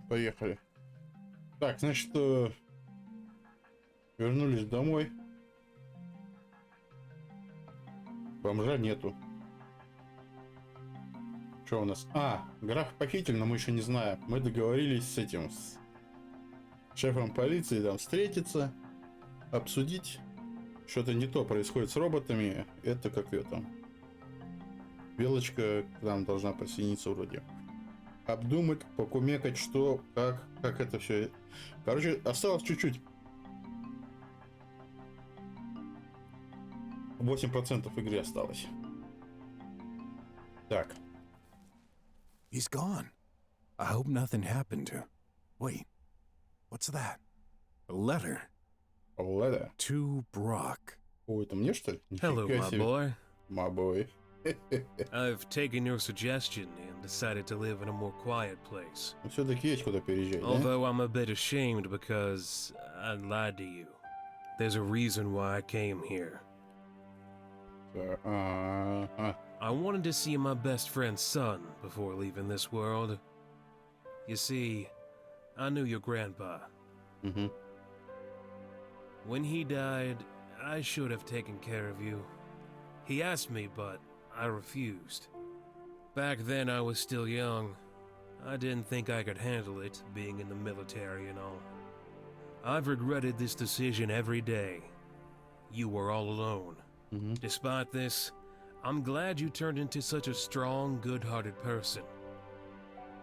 Поехали. Так, значит, вернулись домой. Бомжа нету. Что у нас? Граф похитили, но мы еще не знаем. Мы договорились с этим, с шефом полиции, там встретиться, обсудить. Что-то не то происходит с роботами. Это как ее там. Белочка к нам должна присоединиться вроде. Обдумать, покумекать, что, как это все. Короче, осталось чуть-чуть. 8% игры осталось. Так. He's gone. I hope nothing happened to. Wait, what's that? A letter. Letter. To BROK. О, это мне, что ли? Hello, my boy. My boy. I've taken your suggestion and decided to live in a more quiet place. Все-таки есть куда переезжать, да? Although I'm a bit ashamed because I lied to you. There's a reason why I came here. I wanted to see my best friend's son before leaving this world. You see, I knew your grandpa. Mm-hmm. When he died, I should have taken care of you. He asked me, but I refused. Back then I was still young. I didn't think I could handle it, being in the military and all. I've regretted this decision every day. You were all alone. Mm-hmm. Despite this, I'm glad you turned into such a strong, good-hearted person.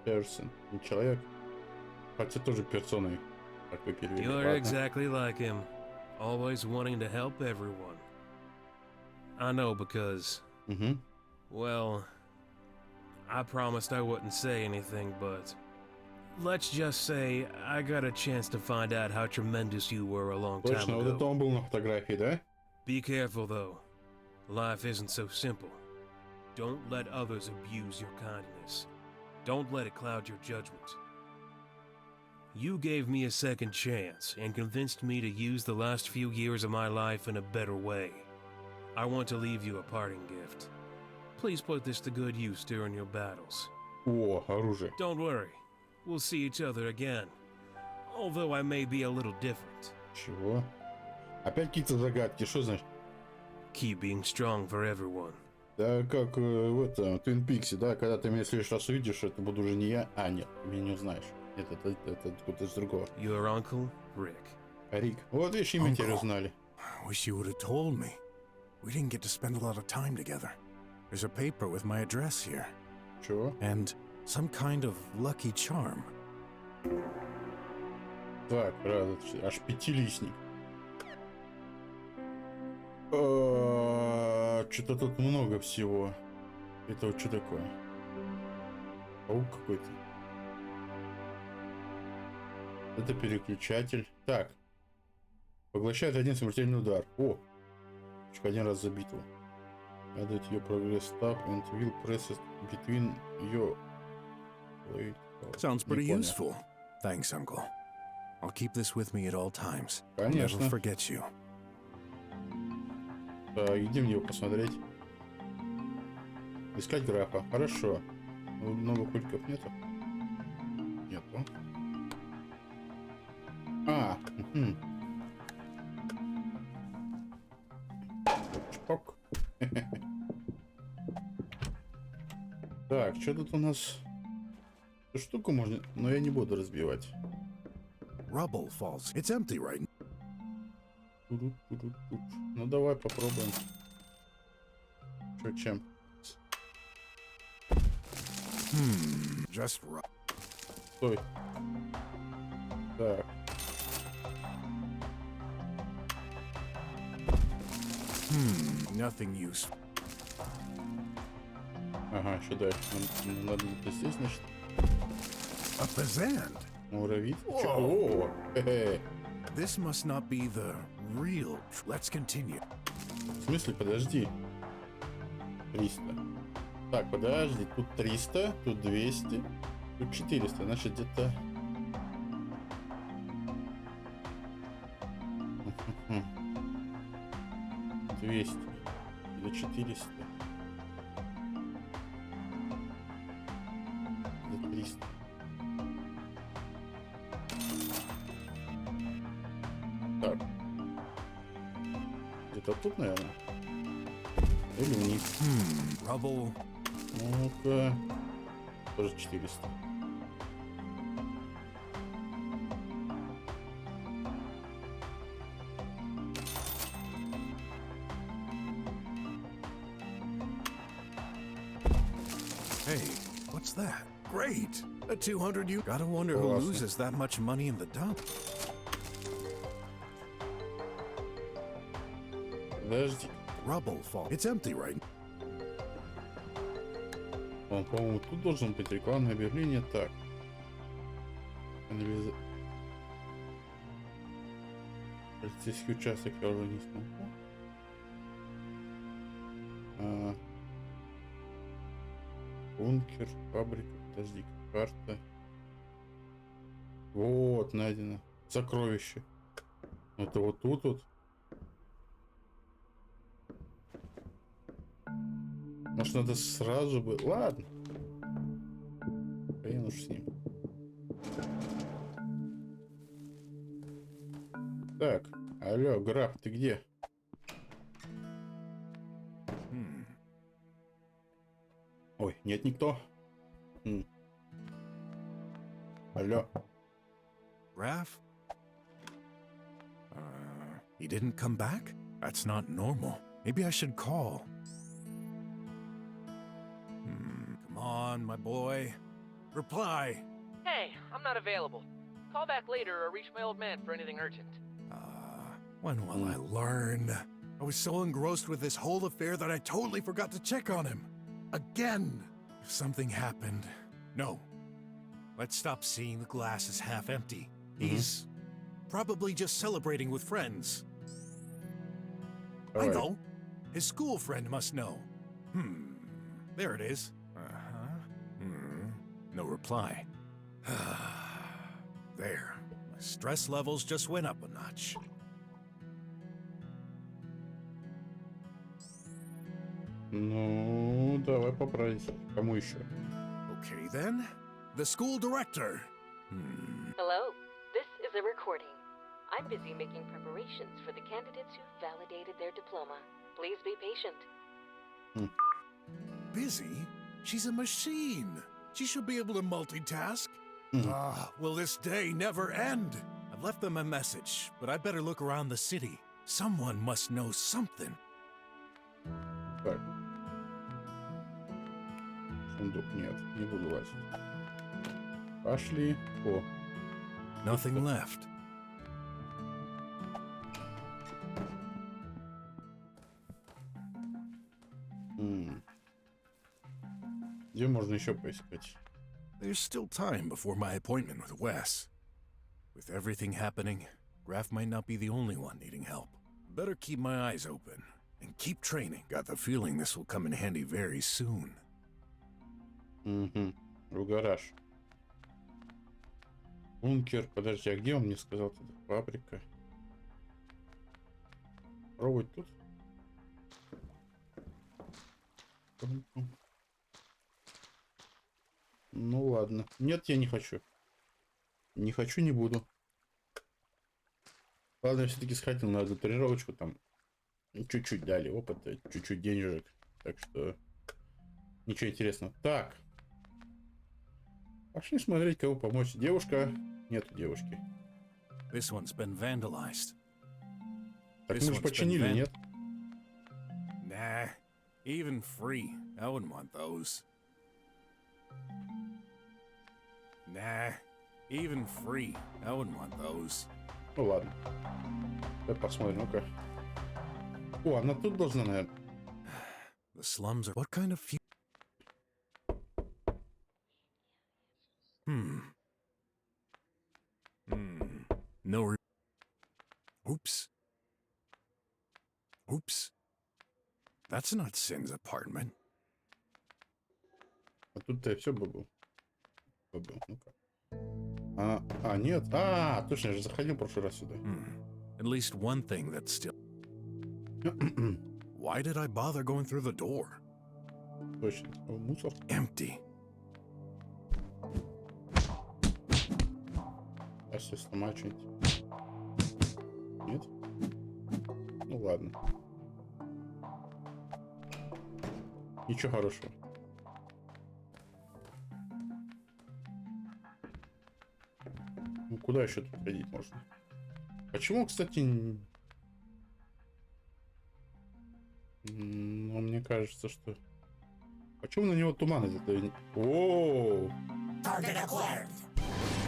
Person. Не человек. Хотя тоже персоной. Как вы перевели. You're exactly like him. Always wanting to help everyone. I know because... Mm-hmm. Well... I promised I wouldn't say anything, but... Let's just say I got a chance to find out how tremendous you were a long time Точно, вот это ago. он был на фотографии, да? Be careful, though. Life isn't so simple. Don't let others abuse your kindness. Don't let it cloud your judgment. You gave me a second chance and convinced me to use the last few years of my life in a better way. I want to leave you a parting gift. Please put this to good use during your battles. О, оружие. Don't worry. We'll see each other again. Although I may be a little different. Чего? Опять какие-то загадки, что значит? Keep being strong for everyone. Да как в этом, Twin Peaks, да, когда ты меня в следующий раз увидишь, это буду уже не я. Нет, ты меня не узнаешь. Нет, это кто-то из другого. Your uncle, Rick. Рик. Вот видишь, имя теперь Uncle. узнали. I wish you would have told me. We didn't get to spend a lot of time together. There's a paper with my address here. Чего? And some kind of lucky charm. Так, аж пятилистник. Что-то тут много всего. Это вот что такое? Паук какой-то. Это переключатель. Так. Поглощает один смертельный удар. О! Один раз за битву. Added your progress tab and will press it between your... Sounds pretty useful. Thanks, Uncle. I'll keep this with me at all times. I'll Конечно. never forget you. Иди мне его посмотреть. Искать графа. Хорошо. Много кульков нету? Нету. Угу. Чпок. Так, что тут у нас? Эту штуку можно, но я не буду разбивать. Rubble falls. It's empty, right? Ну давай попробуем. Что, чем? Just right. Стой. Так. Nothing useful. Ага, что дальше? Надо здесь, значит. A peasant. Муравьи. Whoa. О, хе-хе. This must not be the real. Let's continue. В смысле, подожди. 300. Так, подожди. Тут 300, тут 200, тут 400. Значит, где-то... 200 или 400. Или 300. Так. Где-то тут, наверное. Или вниз. Rubble. Ну-ка. Тоже 400. Hey, what's that? Great! A 200 you. Gotta wonder who Awesome. loses that much money in the dump. Подожди. Rubble fall. It's empty, right? Он, по-моему, тут должен быть рекламное объявление. Так. Полицейский участок я уже не смогу. Бункер, фабрика, подожди, карта. Вот, найдено. Сокровище. Это вот тут вот. Может, надо сразу бы... Ладно. Хрен уж с ним. Так. Алло, Граф, ты где? Ой, нет никто. Алло. Graff? He didn't come back? That's not normal. Maybe I should call. Come on, my boy. Reply. Hey, I'm not available. Call back later or reach my old man for anything urgent. When will I learn? I was so engrossed with this whole affair that I totally forgot to check on him. Again. If something happened... No. Let's stop seeing the glass as half empty. He's probably just celebrating with friends. I know. His school friend must know. There it is. No reply. There. My stress levels just went up a notch. Ну, давай поправить. Кому еще? Okay then. The school director. Hello, this is a recording. I'm busy making preparations for the candidates who've validated their diploma. Please be patient. Busy? She's a machine. She should be able to multitask. Will this day never end? I've left them a message, but I better look around the city. Someone must know something. Так. Сундук нет, не буду лазить. Пошли. О. Nothing left. Где можно еще поискать? There's still time before my appointment with Wes. With everything happening, Graff might not be the only one needing help. Better keep my eyes open and keep training. Got the feeling this will come in handy very soon. В гараж. Бункер. Подожди, а где он мне сказал? Это фабрика. Пробовать тут? Ну ладно. Нет, я не хочу. Не хочу, не буду. Ладно, я все-таки сходил на эту тренировочку. Там чуть-чуть дали опыта, чуть-чуть денежек. Так что ничего интересного. Так. Пошли смотреть, кого помочь. Девушка. Нету девушки. This one's been vandalized. Так мы же починили, нет? Nah, even free. I wouldn't want those. Nah, even free. I wouldn't want those. Ну ладно. Давай посмотрим, ну-ка. О, она тут должна, наверное. The slums are... What kind of... No... Oops. Oops. That's not Sin's apartment. А тут-то все был. Ну-ка. Нет. Точно, я же заходил в прошлый раз сюда. At least one thing that's still... Why did I bother going through the door? Точно. О, мусор. Empty. А если сломать что-нибудь? Нет? Ну ладно. Ничего хорошего. Ну куда еще тут ходить можно? Почему, кстати, ну, мне кажется, что... Почему на него туман этот? О-о-о!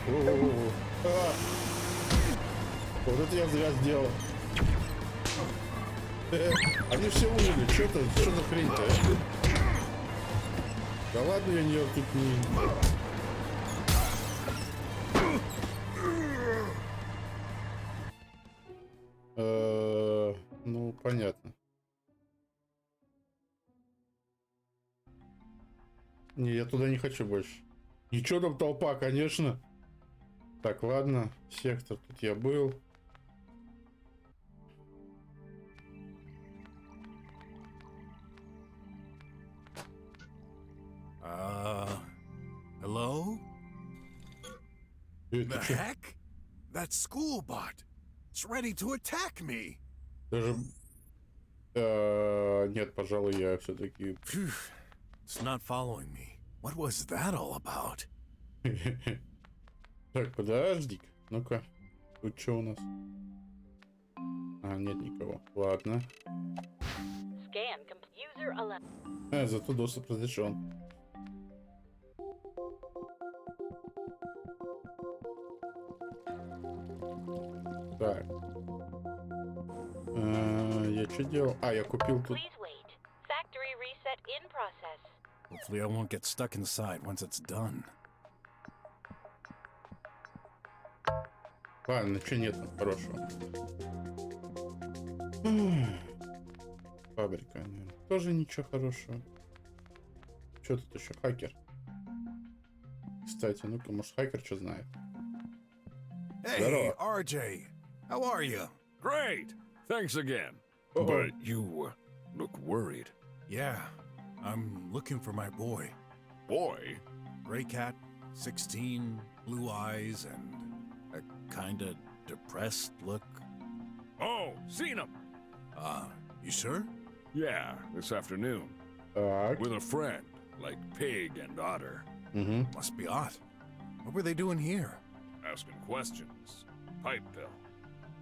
О-о-о! А! Вот это я зря сделал. Они все умерли. Что за хрень-то, Да ладно, я нее тут не... Ну, понятно. Не, я туда не хочу больше. Ничего там толпа, конечно. Так, ладно. Сектор, тут я был. Hello? Это The чё? heck? That school bot. It's ready to attack me. Даже... Нет, пожалуй, я все-таки... Phew. It's not following me. What was that all about? Так, подожди-ка. Ну-ка. Тут что у нас? А, нет никого. Ладно. Scan user allowed. Зато доступ разрешен. Так. Я что делал? А, я купил тут... Please wait. Factory reset in process. Hopefully I won't get stuck inside once it's done. Ладно, ничего нет там хорошего. Фабрика, наверное. Тоже ничего хорошего. Что тут еще? Хакер. Кстати, ну-ка, может, хакер что знает? Hey, Здорово. RJ. How are you? Great! Thanks again. Uh-oh. But you look worried. Yeah, I'm looking for my boy. Boy? Gray cat, 16, blue eyes, and a kinda depressed look. Oh, seen him! You sure? Yeah, this afternoon. Так. With a friend, like Pig and Otter. Угу. Must be odd. What were they doing here? Asking questions. Pipe pill.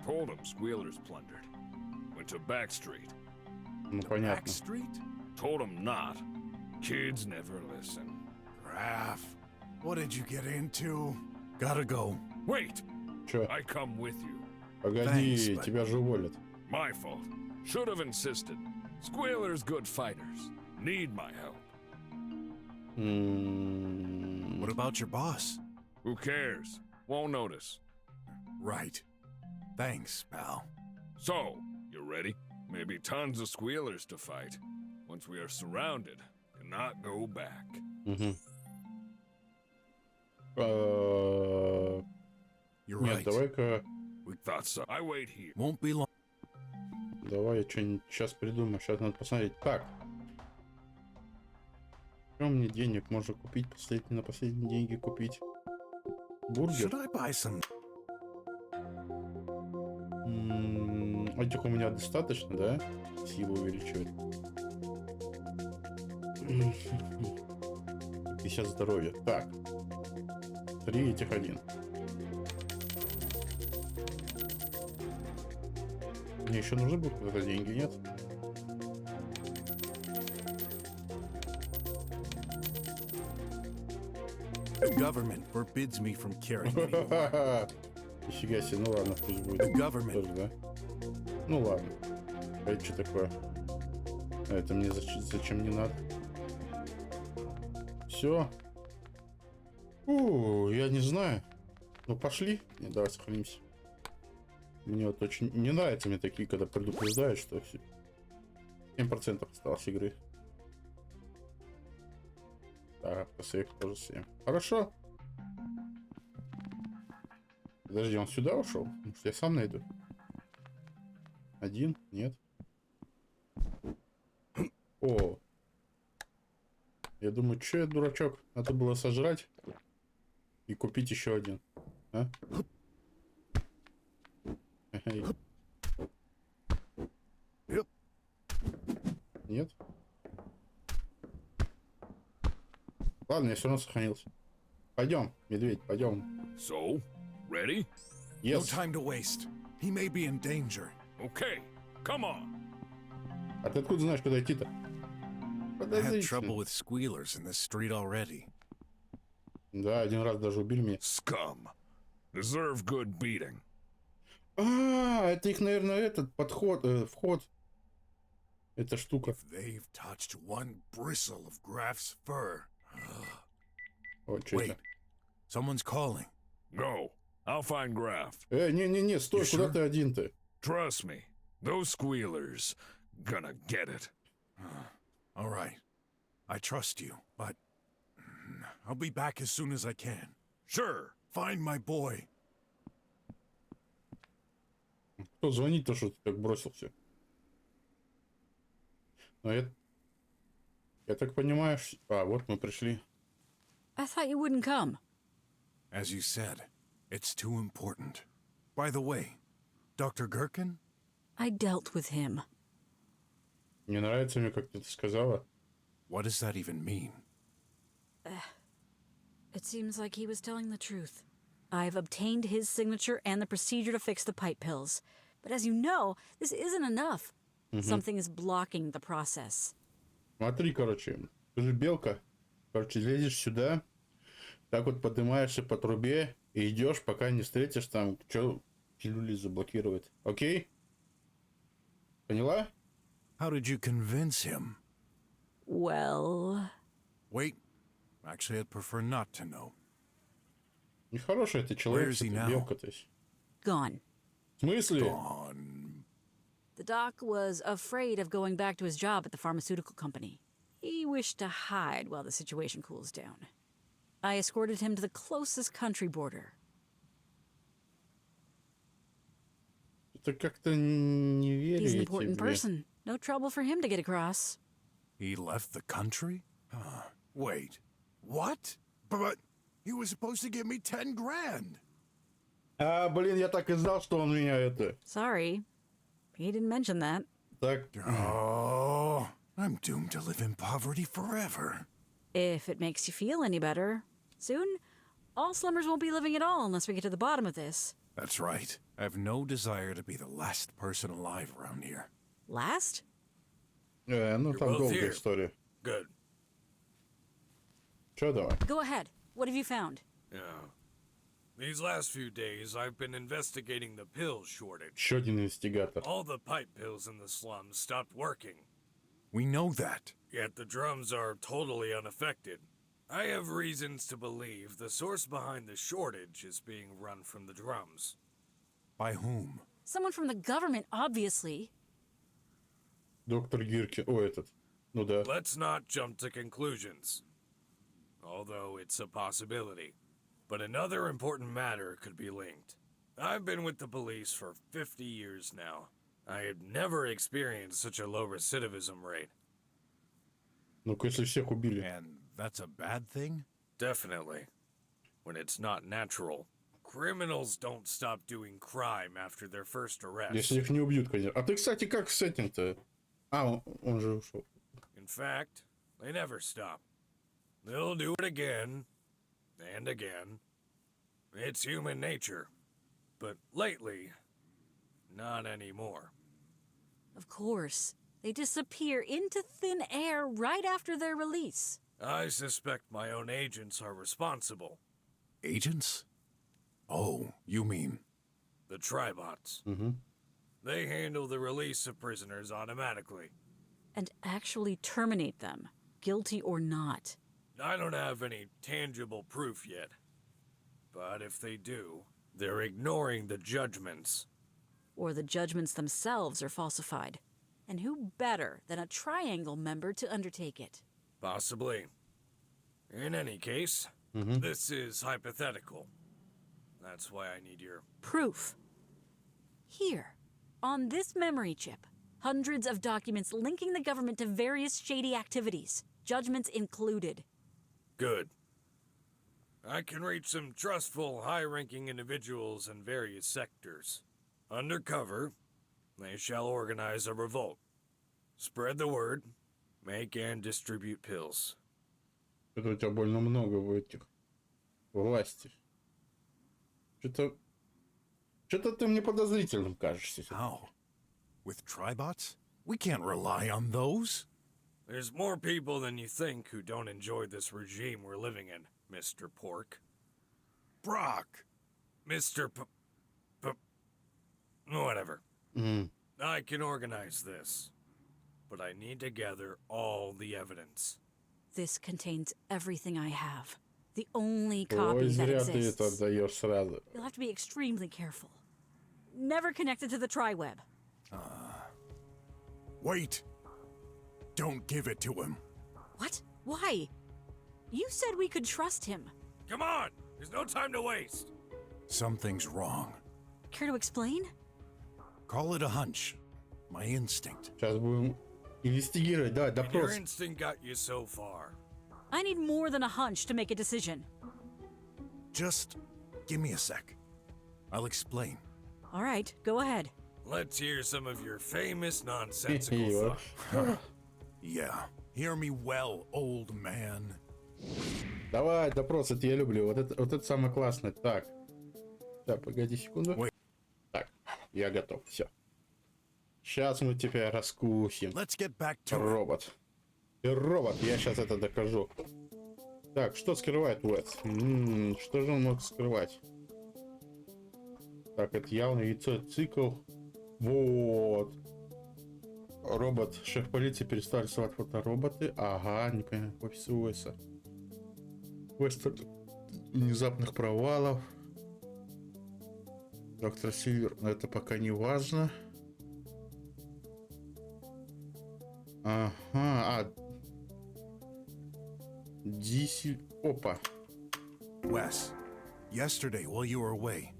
Told him Squealer's plundered. Went to Back Street. Ну, Back понятно. Street? Told him not. Kids never listen. Graff, what did you get into? Gotta go. Wait! Чё? I come with you. Погоди, Thanks, but- тебя же уволят. My fault. Should have insisted. Squealer's good fighters. Need my help. What about your boss? Who cares? Won't notice. Right. Thanks, pal. So, you ready? Maybe tons of squealers to fight. Once we are surrounded, cannot go back. Угу. You're Нет, right. давай-ка... We thought so. I wait here. Won't be long. Давай я что-нибудь сейчас придумаю. Сейчас надо посмотреть. Так. Что мне денег можно купить? На последние деньги купить? Бургер? Should I buy some? Этих у меня достаточно, да? Силу увеличивать. 50 здоровья. Так. 3 этих 1. Мне еще нужны будут куда-то деньги, нет? The government forbids me from carrying anymore. Нифига себе, ну ладно, пусть будет. The government. Тоже, да? Ну ладно. А это что такое? А это мне зачем не надо? Все. Я не знаю. Ну пошли. Не, давай сохранимся. Мне вот очень не нравятся мне такие, когда предупреждают, что 7% осталось игры. Так, сейф тоже 7. Хорошо. Подожди, он сюда ушел? Может, я сам найду? 1? Нет. О. Я думаю, что я дурачок? Надо было сожрать и купить еще один. А? Нет? Ладно, я все равно сохранился. Пойдем, медведь, пойдем. So, ready? No Yes. time to waste. He may be in danger. Okay, come on. А ты откуда знаешь, куда идти-то? I had trouble with squealers in this street already. Да, один раз даже убили меня. Scum. Deserve good beating. А, это их, наверное, этот подход, вход. Эта штука. If they've touched one bristle of Graff's fur. Вот, что Wait, это? someone's calling. Go. I'll find Graff. Не, стой, You куда sure? ты один-то? Trust me. Those squealers gonna get it. All right. I trust you, but I'll be back as soon as I can. Sure. Find my boy. Кто звонит-то, что ты так бросился? Ну, я так понимаю, вот мы пришли. I thought you wouldn't come. As you said, it's too important. By the way, Dr. Gherkin? I dealt with him. Не нравится мне, как ты это сказала. What does that even mean? It seems like he was telling the truth. I've obtained his signature and the procedure to fix the pipe pills. But as you know, this isn't enough. Something is blocking the process. Смотри, короче, ты же белка. Короче, лезешь сюда, так вот поднимаешься по трубе и идешь, пока не встретишь там, что пилюли заблокирует. Окей? Поняла? How did you convince him? Well, Wait. Actually, I'd prefer not to know. Нехороший ты человек, Where is he это now? белка, то есть. gone. В смысле? Gone. The doc was afraid of going back to his job at the pharmaceutical company. He wished to hide while the situation cools down. I escorted him to the closest country border. Это как-то не верю He's an я important тебе. person. No trouble for him to get across. He left the country? Wait. What? But he was supposed to give me 10 grand. А, блин, я так и знал, что он меня это... Sorry. He didn't mention that. Так, Oh, I'm doomed to live in poverty forever. If it makes you feel any better. Soon, all slummers won't be living at all unless we get to the bottom of this. That's right. I have no desire to be the last person alive around here. Last? ну там both долгая here. история. Good. Че давай? Go ahead. What have you found? Yeah. These last few days, I've been investigating the pills shortage. Еще один инвестигатор. All the pipe pills in the slums stopped working, We know that. yet the drums are totally unaffected. I have reasons to believe the source behind the shortage is being run from the drums. By whom? Someone from the government, obviously. Доктор Гирки. О, этот. Ну да. Let's not jump to conclusions, although it's a possibility. But another important matter could be linked. I've been with the police for 50 years now. I had never experienced such a low recidivism rate. Ну-ка, если всех убили. And that's a bad thing? Definitely. When it's not natural. Criminals don't stop doing crime after their first arrest. Если их не убьют, конечно. А ты, кстати, как с этим-то? А, он же ушел. In fact, they never stop. They'll do it again and again. It's human nature. But lately, not anymore. Of course. They disappear into thin air right after their release. I suspect my own agents are responsible. Agents? Oh, you mean... The Tribots. Угу. They handle the release of prisoners automatically. And actually terminate them, guilty or not. I don't have any tangible proof yet. But if they do, they're ignoring the judgments. Or the judgments themselves are falsified. And who better than a Triangle member to undertake it? Possibly. In any case, this is hypothetical. That's why I need your... Proof. Here, on this memory chip, hundreds of documents linking the government to various shady activities, judgments included. Good. I can reach some trustful, high-ranking individuals in various sectors. Undercover, they shall organize a revolt. Spread the word, make and distribute pills. Это у тебя больно много в этих власти. Что-то ты мне подозрительным кажешься. How? With tribots? We can't rely on those. There's more people than you think who don't enjoy this regime we're living in, Mr. Pork. BROK! Mr. Whatever. I can organize this, but I need to gather all the evidence. This contains everything I have. The only Ой, copy that зря ты это exists. отдаешь сразу. You'll have to be extremely careful. Never connected to the tri-web. Wait! Don't give it to him. What? Why? You said we could trust him. Come on! There's no time to waste! Something's wrong. Care to explain? Call it a hunch. My instinct. Сейчас будем инвестигировать, да, And your допрос. instinct got you so far. I need more than a hunch to make a decision. Just give me a sec. I'll explain. All right, go ahead. Let's hear some of your famous nonsensical thought. Yeah, hear me well, old man. Давай, допрос, это я люблю. Вот это самое классное. Так. Так, погоди секунду. Ой. Так, я готов. Все. Сейчас мы тебя раскусим. Let's get back to it. Робот. Ты робот, я сейчас это докажу. Так, что скрывает Уэс? Что же он мог скрывать? Так, это явно яйцо цикл. Вот. Робот, шеф полиции перестал рисовать фотороботы. Ага, не понимаю, в офисе Уэса. Вестер внезапных провалов. Доктор Сильвер, но это пока не важно. Ага, Диси... Опа. Wes, yesterday while you were away,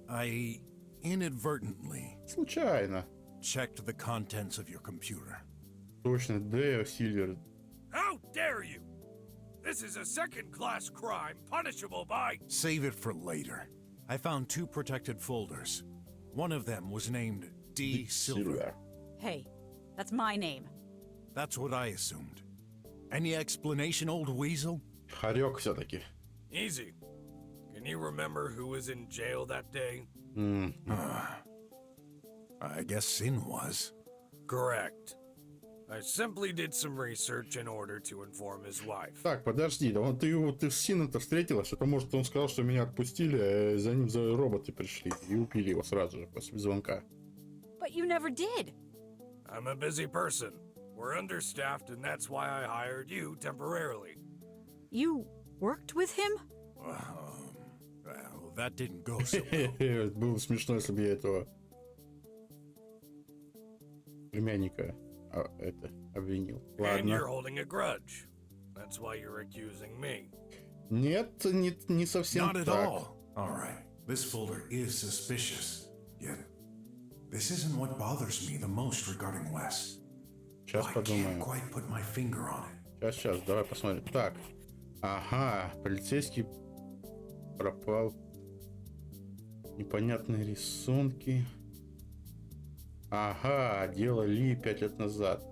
I inadvertently Случайно. checked the contents of your computer. Точно, Дэо Сильвер. How dare you! This is a second-class crime punishable by... Save it for later. I found 2 protected folders. One of them was named D. Silver. Hey, that's my name. That's what I assumed. Any explanation, old weasel? Хорек все-таки. Easy. Can you remember who was in jail that day? I guess Sin was. Correct. I simply did some research in order to inform his wife. Так, подожди, да ты с Сином-то встретилась? Это может он сказал, что меня отпустили, а за ним за роботы пришли и убили его сразу же после звонка. But you never did. I'm a busy person. We're understaffed, and that's why I hired you temporarily. You worked with him? Well, that didn't go so well. Было смешно, если бы я этого племянника обвинил. And you're Ладно. holding a grudge. That's why you're accusing me. Нет, не совсем Not at так. all. All right, this folder is suspicious. Yet, this isn't what bothers me the most regarding Wes. Сейчас I can't подумаем. quite put my finger on it. Сейчас, давай посмотрим. Так. Ага, полицейский пропал. Непонятные рисунки. Ага, дело Ли 5 лет назад.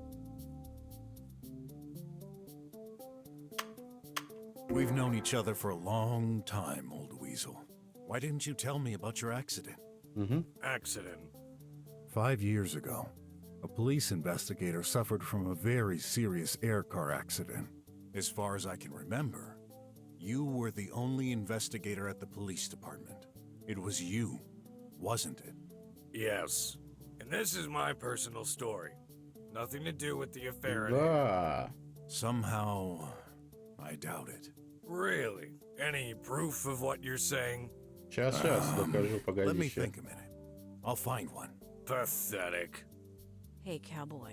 We've known each other for a long time, old weasel. Why didn't you tell me about your accident? Accident. 5 years ago, a police investigator suffered from a very serious air car accident. As far as I can remember, you were the only investigator at the police department. It was you, wasn't it? Yes. And this is my personal story. Nothing to do with the affair at hand. Да. Somehow, I doubt it. Really? Any proof of what you're saying? Сейчас, докажу, Let погоди me еще. think a minute. I'll find one. Pathetic. Hey, cowboy.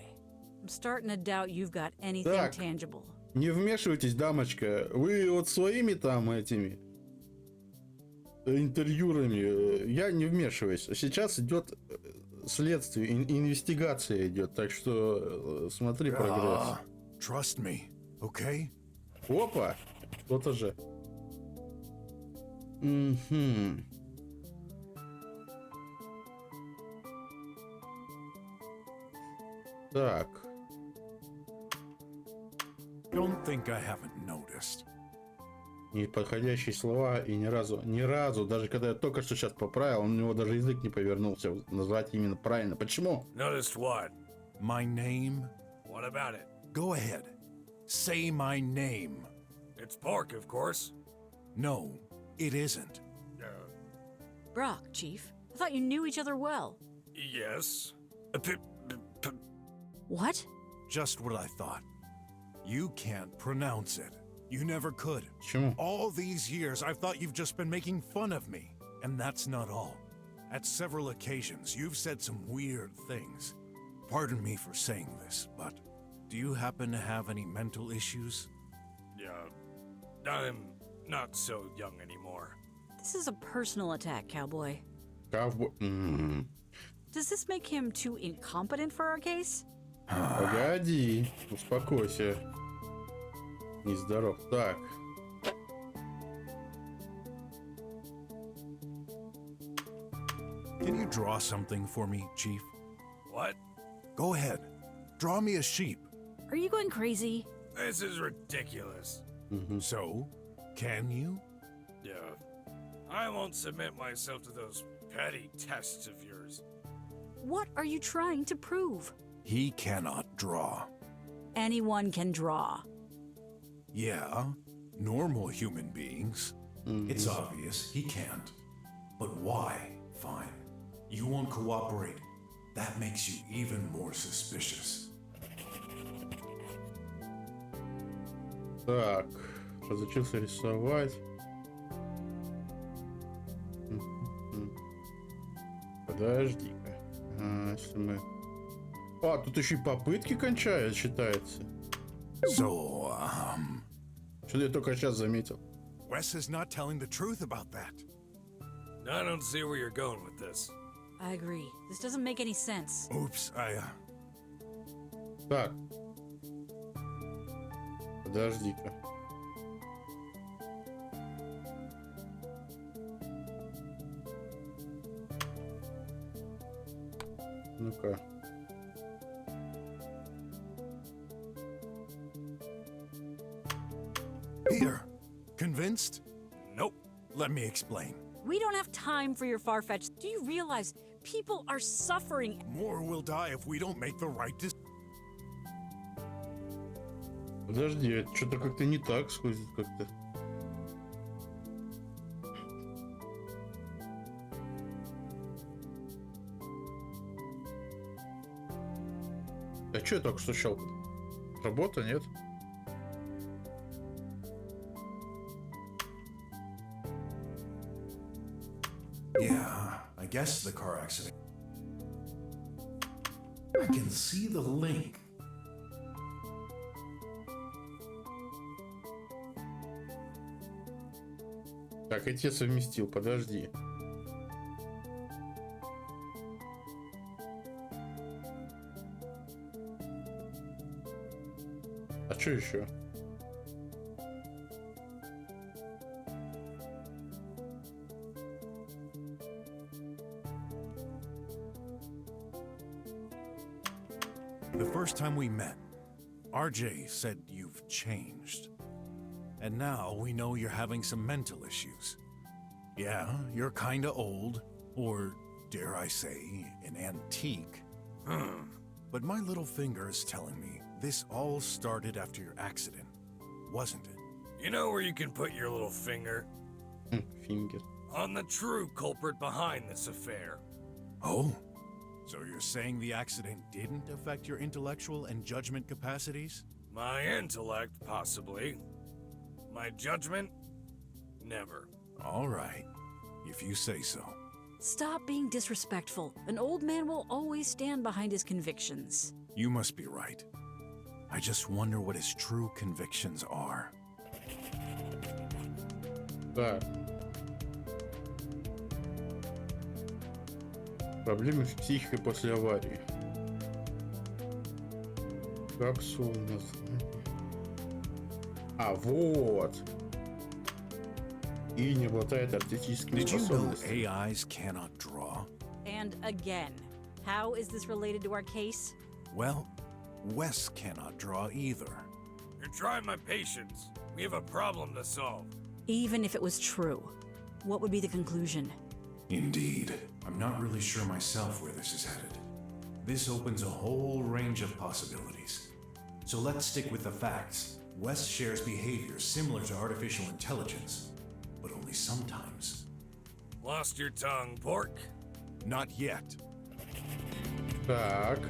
I'm starting to doubt you've got anything Так. tangible. Не вмешивайтесь, дамочка. Вы вот своими там этими интервьюрами, я не вмешиваюсь. Сейчас идет следствие, инвестигация идет, так что смотри прогресс. Trust me, okay? Опа, кто-то же. Мгм. Так. Don't think I haven't noticed. Неподходящие слова и ни разу, даже когда я только что сейчас поправил, у него даже язык не повернулся назвать именно правильно. Почему? Noticed what? My name? What about it? Go ahead. Say my name. It's Pork, of course. No, it isn't. Brock, Chief. I thought you knew each other well. Yes. What? Just what I thought. You can't pronounce it. You never could. Почему? All these years, I've thought you've just been making fun of me. And that's not all. At several occasions, you've said some weird things. Pardon me for saying this, but do you happen to have any mental issues? Yeah. I'm not so young anymore. This is a personal attack, cowboy. Ковбой. Does this make him too incompetent for our case? Погоди, успокойся. Нездоров. Так. Can you draw something for me, Chief? What? Go ahead. Draw me a sheep. Are you going crazy? This is ridiculous. So, can you? Yeah. I won't submit myself to those petty tests of yours. What are you trying to prove? He cannot draw. Anyone can draw. Yeah, normal human beings. It's obvious he can't. But why? Fine. You won't cooperate. That makes you even more suspicious. Так. Разучился рисовать. Подожди-ка. Если мы... А, тут еще и попытки кончают, считается. So, Что-то я только сейчас заметил. Wes is not telling the truth about that. I don't see where you're going with this. I agree. This doesn't make any sense. Oops, Так. Подожди-ка. Ну-ка. Here. Convinced? Nope. Let me explain. We don't have time for your far-fetched. Do you realize people are suffering? More will die if we don't make the right decision. Подожди, что-то как-то не так сходит как-то. А что я только что щелкал? Работа, нет? Yeah, I guess the car accident. I can see the link. Так, я тебе совместил, подожди. А что еще? The first time we met, RJ said you've changed. And now we know you're having some mental issues. Yeah, you're kinda old, or dare I say, an antique. But my little finger is telling me this all started after your accident, wasn't it? You know where you can put your little finger? Фингер. On the true culprit behind this affair. Oh? So you're saying the accident didn't affect your intellectual and judgment capacities? My intellect, possibly. My judgment? Never. All right, if you say so. Stop being disrespectful. An old man will always stand behind his convictions. You must be right. I just wonder what his true convictions are. Так. Проблемы с психикой после аварии. Как сумно. А, вот. И не обладает артистическими Did you know способностями. AIs cannot draw? And again, how is this related to our case? Well, Wes cannot draw either. You're trying my patience. We have a problem to solve. Even if it was true, what would be the conclusion? Indeed. I'm not really sure myself where this is headed. This opens a whole range of possibilities. So let's stick with the facts. Wes shares behavior similar to artificial intelligence, but only sometimes. Lost your tongue, pork? Not yet. Так.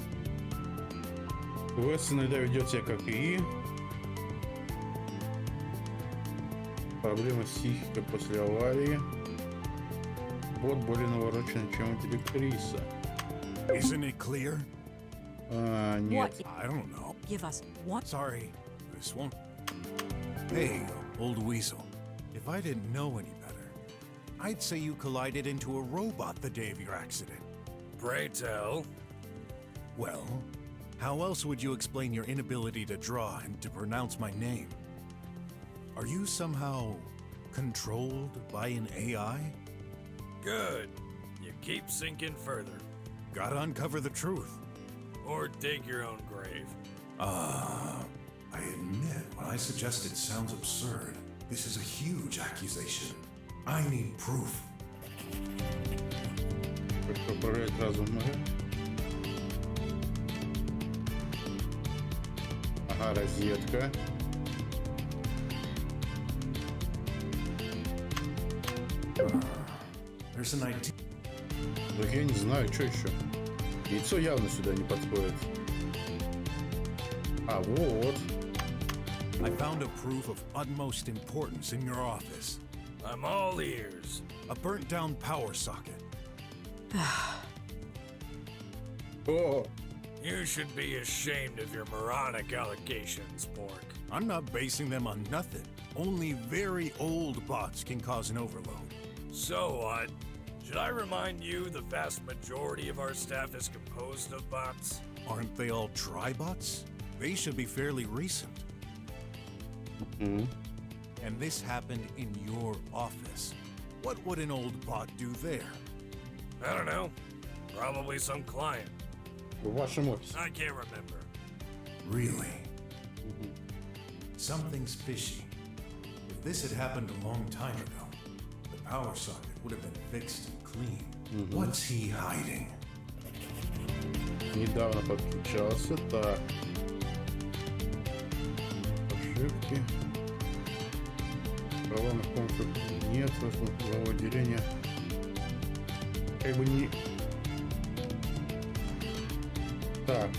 Вес иногда ведет себя как ИИ. Проблема с психикой после аварии. Бот более навороченный, чем у директриса. Isn't it clear? Нет. What? I don't know. Give us what? Sorry, this won't. Hey, old weasel. If I didn't know any better, I'd say you collided into a robot the day of your accident. Pray tell. Well, how else would you explain your inability to draw and to pronounce my name? Are you somehow controlled by an AI? Good. You keep sinking further. Gotta uncover the truth. Or dig your own grave. I admit what I suggested sounds absurd. This is a huge accusation. I need proof. Как управлять разумом? Ага, розетка. There's an idea. Так я не знаю, что еще. Яйцо явно сюда не подходит. А, вот. I found a proof of utmost importance in your office. I'm all ears. A burnt down power socket. О, You should be ashamed of your moronic allegations, pork. I'm not basing them on nothing. Only very old bots can cause an overload. So what? Should I remind you the vast majority of our staff is composed of bots? Aren't they all tribots? They should be fairly recent. м, And this happened in your office. What would an old bot do there? I don't know. Probably some client. в вашем офисе. I can't remember. Really? Something's fishy. If this had happened a long time ago, the power socket would have been fixed and clean. What's he hiding? Недавно подключался. Так. Ошибки. Колонных пунктов нет. Главного отделения. Как бы не... Так.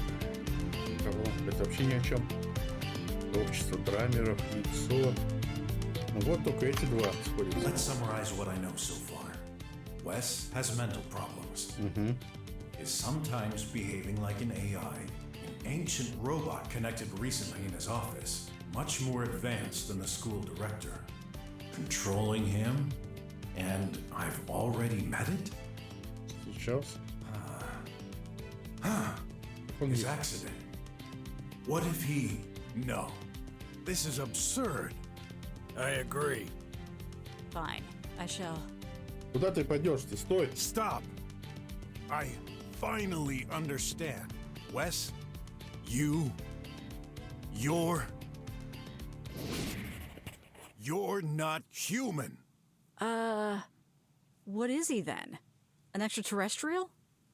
Колонка. Это вообще ни о чем. Общество драмеров, яйцо. Ну вот только эти два сходятся. Let's summarize what I know so far. Wes has mental problems. Is sometimes behaving like an AI, an ancient robot connected recently in his office, much more advanced than the school director. Controlling him, and I've already met it? Встречался. His accident. What if he... No. This is absurd. I agree. Fine, I shall. Куда ты пойдешь? Ты стой. Stop. I finally understand. Wes, you're not human. What is he then? An extraterrestrial?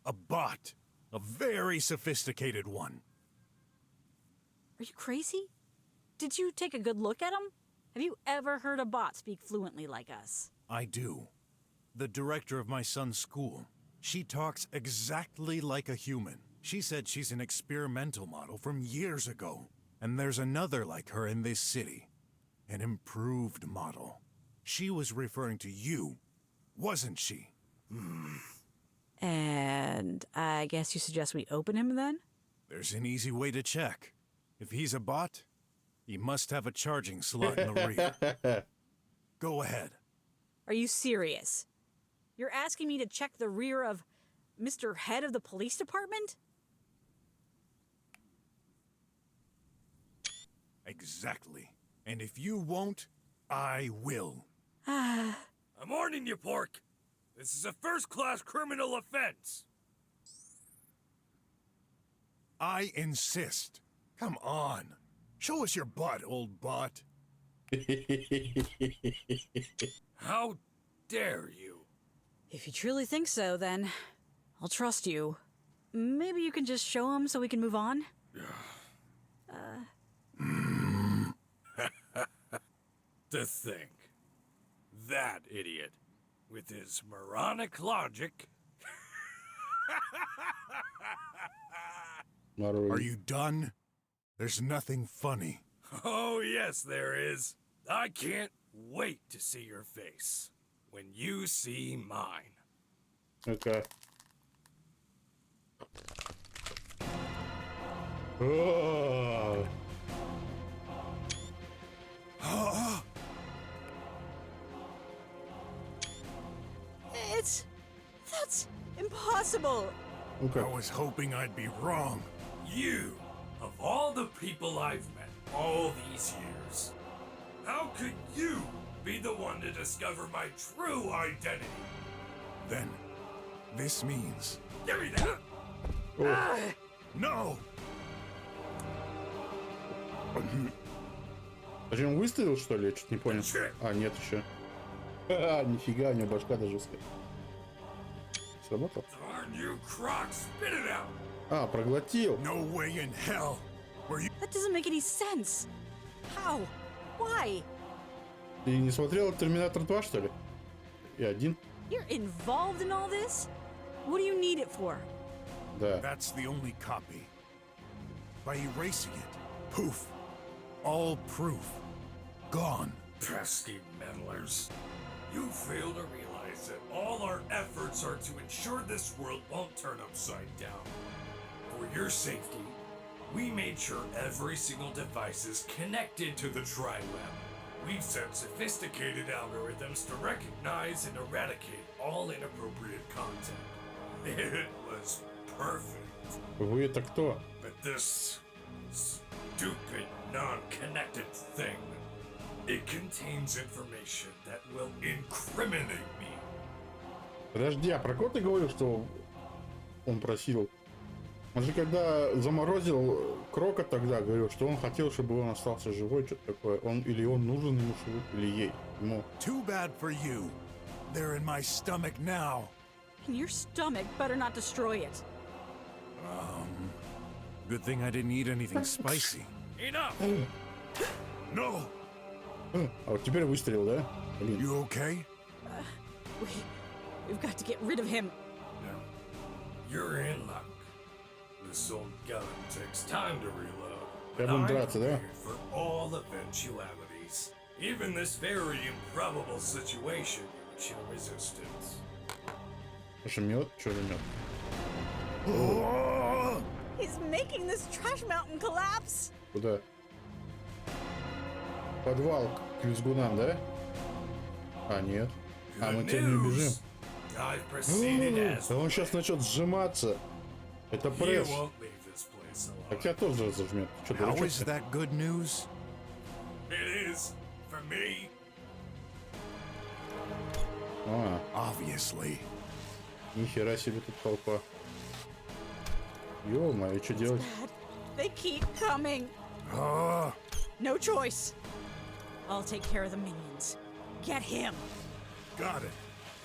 A bot. A very sophisticated one. Are you crazy? Did you take a good look at him? Have you ever heard a bot speak fluently like us? I do. The director of my son's school. She talks exactly like a human. She said she's an experimental model from years ago. And there's another like her in this city. An improved model. She was referring to you, wasn't she? And I guess you suggest we open him then? There's an easy way to check. If he's a bot, he must have a charging slot in the rear. Go ahead. Are you serious? You're asking me to check the rear of Mr. Head of the Police Department? Exactly. And if you won't, I will. I'm warning you, pork. This is a first-class criminal offense. I insist. Come on. Show us your butt, old butt. How dare you? If you truly think so, then I'll trust you. Maybe you can just show him so we can move on? To think. That idiot, with his moronic logic. Are you done? There's nothing funny. Oh, yes, there is. I can't wait to see your face when you see mine. Okay. Oh. That's impossible. Okay. I was hoping I'd be wrong. You, of all the people I've met all these years, how could you be the one to discover my true identity? Then, this means... Give me that! No! Подожди, он выставил, что ли? Я что-то не понял. А, нет еще. Нифига, у него башка даже узкая. Сработал? Darn you, Croc, spit it out! А, проглотил. No way in hell! Were you... That doesn't make any sense. How? Why? Ты не смотрел Terminator 2, что ли? И один? You're involved in all this? What do you need it for? Да. That's the only copy. By erasing it, poof. All proof. Gone. Pesky meddlers. You fail to realize that all our efforts are to ensure this world won't turn upside down. For your safety, we made sure every single device is connected to the tri-web. We've set sophisticated algorithms to recognize and eradicate all inappropriate content. It was perfect. Вы это кто? But this stupid, non-connected thing, it contains information that will incriminate me. Подожди, а про кого ты говорил, что он просил? Он же когда заморозил Крока тогда, говорил, что он хотел, чтобы он остался живой, что-то такое. Он или он нужен ему, или ей. Ему. Too bad for you. They're in my stomach now. And your stomach better not destroy it. Good thing I didn't eat anything spicy. Enough! No! А вот теперь выстрелил, да? Блин. You okay? We've got to get rid of him. No. You're in luck. This old gun takes time to reload. Я буду I'm драться, да? prepared for all eventualities. Even this very improbable situation in which you're resistance. Слушай, мед? Что за мед? He's making this trash mountain collapse. Куда? Подвал к визгунам, да? А, нет. А мы теперь не бежим. I've proceeded as Да он сейчас начнет сжиматься. Это you пресс. won't leave this place alone. Так я тоже зажмет. Что, How дурачок? is that good news? It is for me. А, Obviously. нихера себе тут толпа. Ё-моё, что делать? Dad, they keep coming. No choice. I'll take care of the minions. Get him. Got it.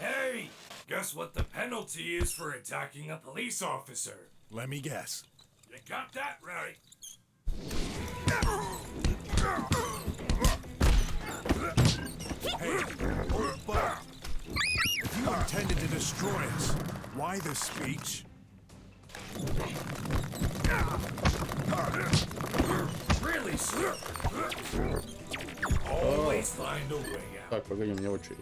Hey, guess what the penalty is for attacking a police officer? Let me guess. You got that right. Hey, old buck. If you intended to destroy us, why the speech? Really, sir? Always find a way out. Так, погоди, у меня очередь.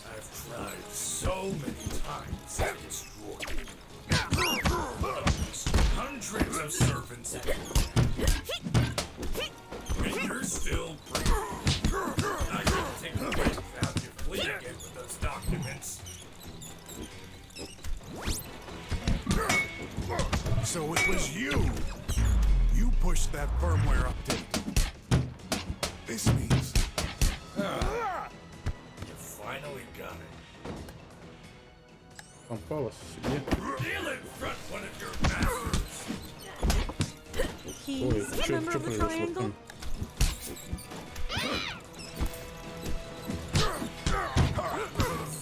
I've tried so many times to destroy you. At least hundreds of servants have and you're still breathing. I can take a break without you flee again with those documents. So it was you. You pushed that firmware update. This means... You finally got it. Попалась себе. Ой, He's a что member of the произошло triangle. там?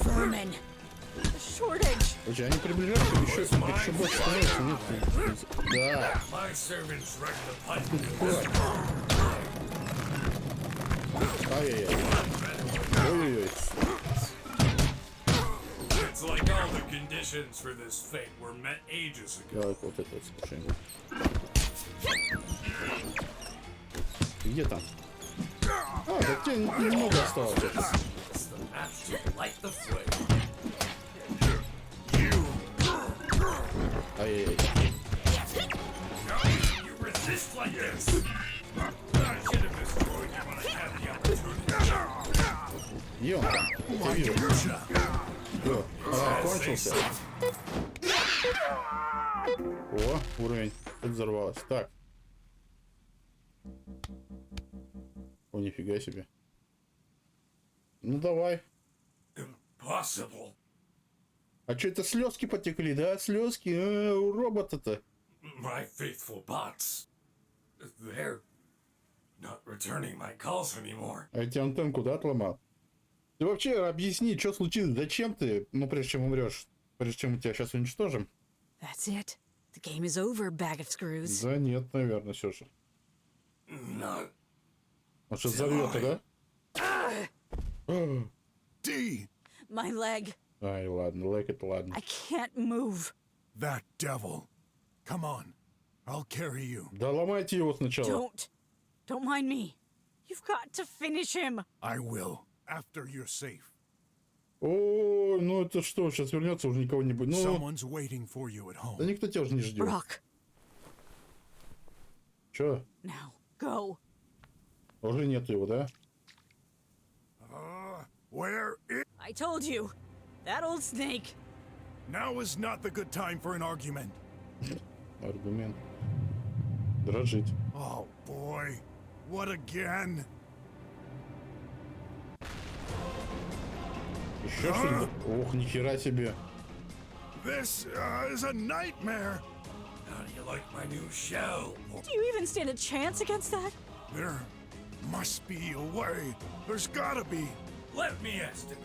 Vermin. The shortage. Слушай, они приближаются, еще больше становится. Нет, да. My servants wrecked the pipe. Ай-яй-яй. Ой-ой-ой. It's like all the conditions for this fate were met ages ago. Давай вот это вот скушаем. Где там? А, так тебе немного осталось. It's the match to light the flame. Ай-яй-яй. You resist like this. I should have destroyed you when I had the opportunity. Где он там? Я вижу. Всё. А, кончился. О, уровень. Это взорвалось. Так. О, нифига себе. Ну давай. Impossible. А что это слезки потекли, да? Слезки у робота-то. My faithful bots. They're not returning my calls anymore. А я тебе антенку, да, отломал? Ты вообще объясни, что случилось, зачем ты, ну, прежде чем умрешь, прежде чем мы тебя сейчас уничтожим? That's it. The game is over, bag of screws. Да нет, наверное, все же. Not Он что, взорвёт, да? D! My leg. Ай, ладно, лайк это ладно. I can't move. That devil. Come on. I'll carry you. Да ломайте его сначала. Don't mind me. You've got to finish him. I will. After you're safe. О, ну это что, сейчас вернется, уже никого не будет. Ну, Someone's waiting for you at да home. никто тебя уже не ждет. BROK, Че? now go. Уже нету его, да? Where is... I told you. That old snake. Now is not the good time for an argument. Аргумент. Дрожит. Oh, boy. What again? Еще что-нибудь? Ох, нихера себе. This is a nightmare. how do you like my new shell? Do you even stand a chance against that? There must be a way. There's gotta be. Let me estimate.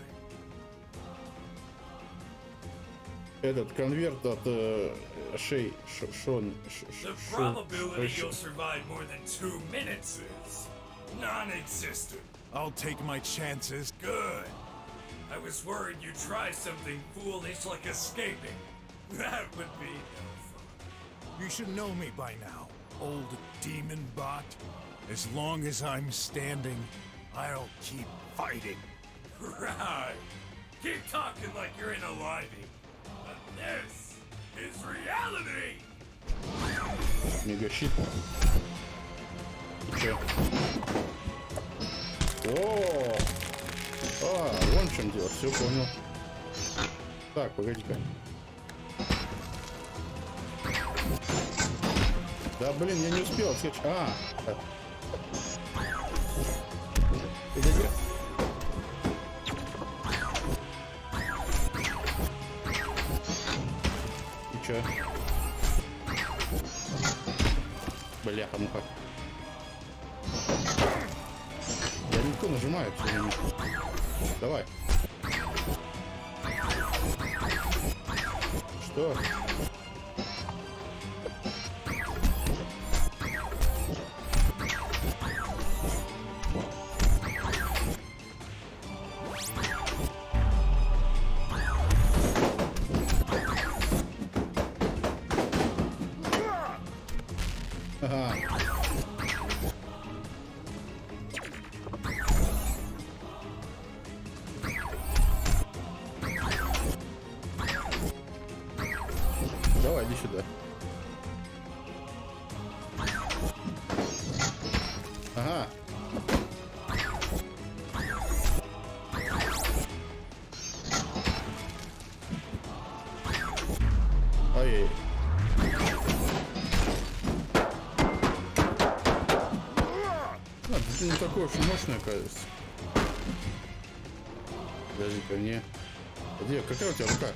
Этот конверт от Шей... Шон... The probability you'll survive more than 2 minutes is non-existent. I'll take my chances. Good. I was worried you'd try something foolish like escaping. That would be no fun. You should know me by now, old demon bot. As long as I'm standing, I'll keep fighting. Right. Keep talking like you're in a living. But this is reality. Мегащит. Че? О! А, вон в чем дело, все понял. Так, погоди-ка. Да блин, я не успел отскочить. А! Погоди. И чё? Бляха-муха. Я легко нажимаю. Давай. Что? Ага. Давай, иди сюда. Ага. Ой. Ты не такой уж и мощный, оказывается. Подожди ко мне. Где? Какая у тебя рука?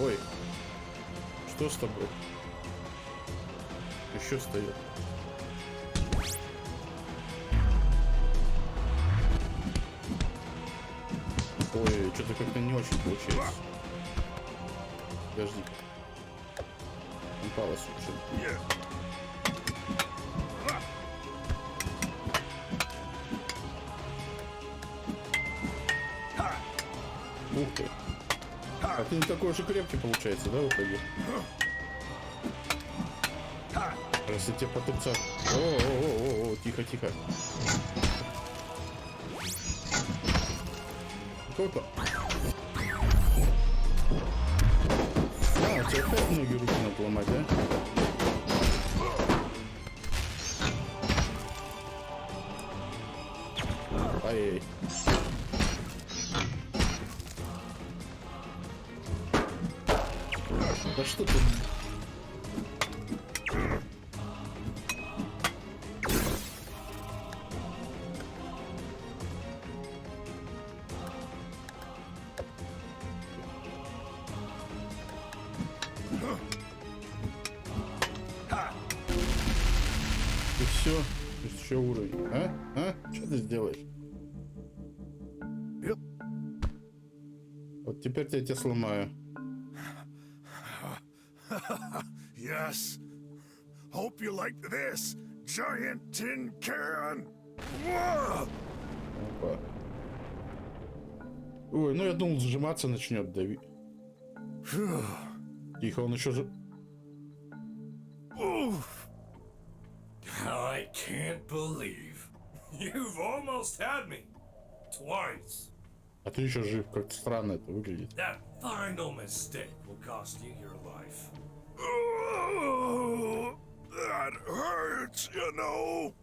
Ой. Что с тобой? Еще стоит. Ой, что-то как-то не очень получается. Подожди. Упала, слушай. Ух ты. А ты не такой уж и крепкий получается, да, в итоге? Если тебе потенциал... О, тихо, тихо. Кто-то. А, тебе опять ноги руки надо ломать, да? Ай-яй. Да что ты? И все, еще уровень. А? Что ты сделаешь? Вот теперь я тебя сломаю. Yes. Hope you like this, giant tin can. Whoa! Опа. Ой, ну я думал, сжиматься начнет давить. Тихо, он еще же... I can't believe you've almost had me twice. А ты еще жив, как-то странно это выглядит. That final mistake will cost you your life. Oh, that hurts, you know.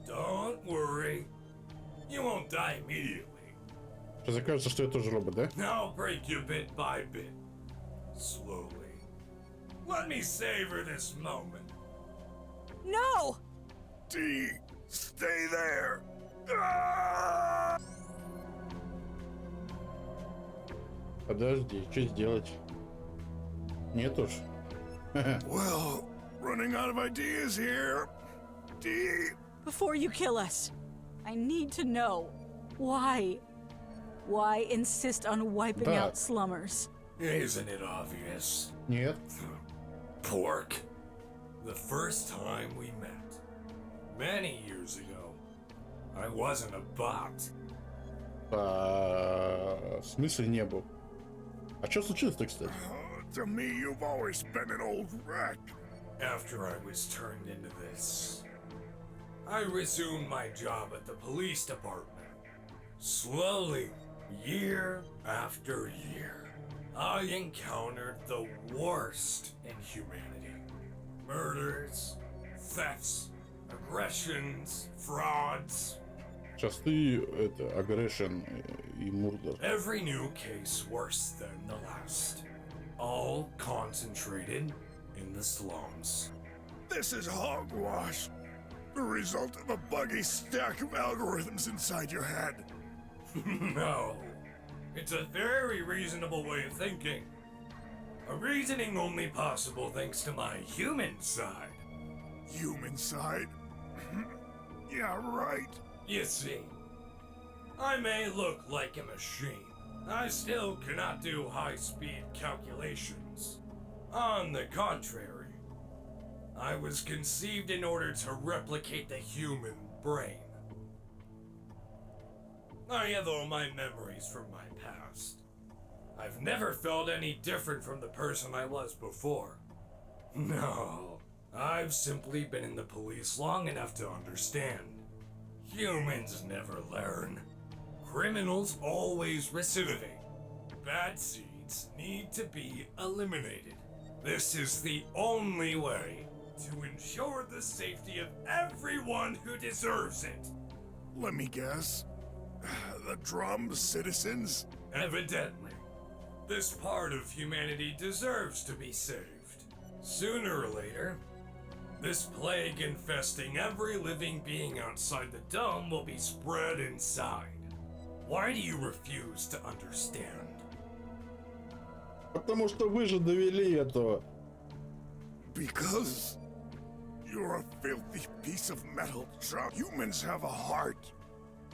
Don't worry. You won't die immediately. Сейчас окажется, что я тоже робот, да? I'll break you bit by bit. Slowly. Let me savor this moment. No! D, stay there. Ah! Подожди, что сделать? Нет уж. Well, running out of ideas here. D. Before you kill us, I need to know why. Why insist on wiping Да. out slummers? Isn't it obvious? Нет. Pork. The first time we met, many years ago, I wasn't a bot. В смысле не был? А что случилось-то, кстати? To me, you've always been an old wreck. After I was turned into this, I resumed my job at the police department. Slowly, year after year, I encountered the worst in humanity. Murders, thefts, aggressions, frauds. Сейчас ты, это, aggression и murder. Every new case worse than the last. All concentrated in the slums. This is hogwash. The result of a buggy stack of algorithms inside your head. No. It's a very reasonable way of thinking. A reasoning only possible thanks to my human side. Human side? Yeah, right. You see, I may look like a machine. I still cannot do high-speed calculations. On the contrary, I was conceived in order to replicate the human brain. I have all my memories from my past. I've never felt any different from the person I was before. No, I've simply been in the police long enough to understand. Humans never learn. Criminals always recidivate. Bad seeds need to be eliminated. This is the only way to ensure the safety of everyone who deserves it. Let me guess. The drum citizens? Evidently, this part of humanity deserves to be saved. Sooner or later, this plague infesting every living being outside the dome will be spread inside. Why do you refuse to understand? Потому что вы же довели этого. Because you're a filthy piece of metal. Humans have a heart.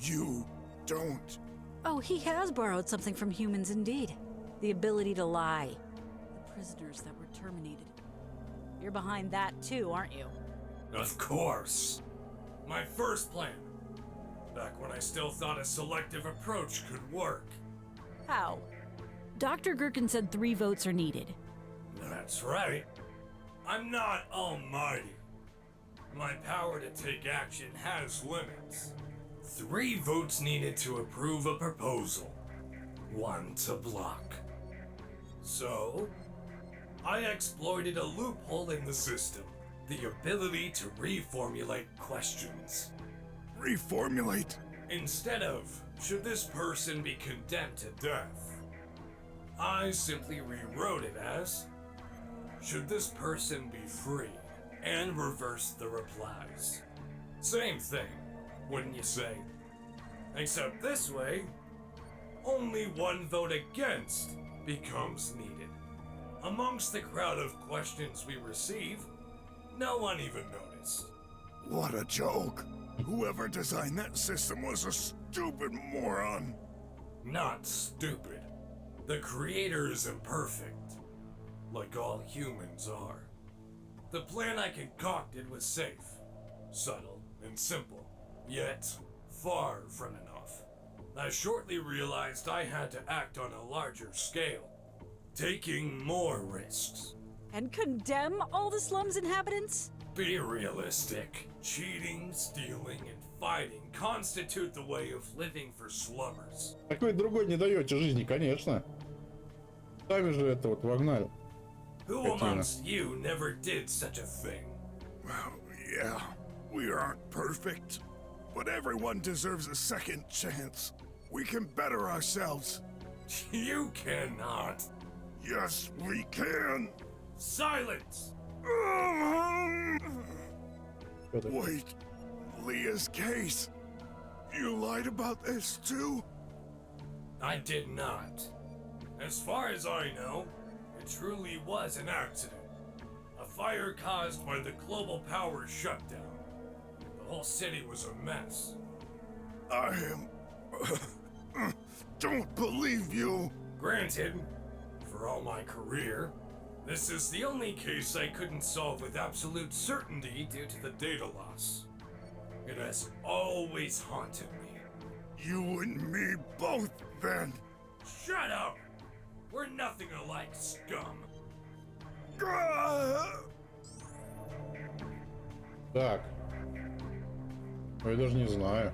You don't. Oh, he has borrowed something from humans indeed. The ability to lie. The prisoners that were terminated. You're behind that too, aren't you? Of course. My first plan. Back when I still thought a selective approach could work. How? Dr. Gherkin said 3 votes are needed. That's right. I'm not almighty. My power to take action has limits. 3 votes needed to approve a proposal. 1 to block. So, I exploited a loophole in the system. The ability to reformulate questions. Reformulate? Instead of, should this person be condemned to death? I simply rewrote it as, should this person be free? And reversed the replies. Same thing, wouldn't you say? Except this way, only 1 vote against becomes needed. Amongst the crowd of questions we receive, no one even noticed. What a joke. Whoever designed that system was a stupid moron. Not stupid. The creator is imperfect, like all humans are. The plan I concocted was safe, subtle, and simple, yet far from enough. I shortly realized I had to act on a larger scale, taking more risks. And condemn all the slum's inhabitants? Be realistic. Cheating, stealing, and fighting constitute the way of living for slummers. Так вы другой не даете жизни, конечно. Сами же это вот вогнали. Who amongst you never did such a thing? Well, yeah, we aren't perfect, but everyone deserves a second chance. We can better ourselves. You cannot. Yes, we can. Silence! Wait, Leah's case. You lied about this too? I did not. As far as I know, it truly was an accident. A fire caused by the global power shutdown. The whole city was a mess. I don't believe you. Granted, for all my career, this is the only case I couldn't solve with absolute certainty due to the data loss. It has always haunted me. You and me both, then. Shut up! We're nothing alike, scum. Так. Я даже не знаю.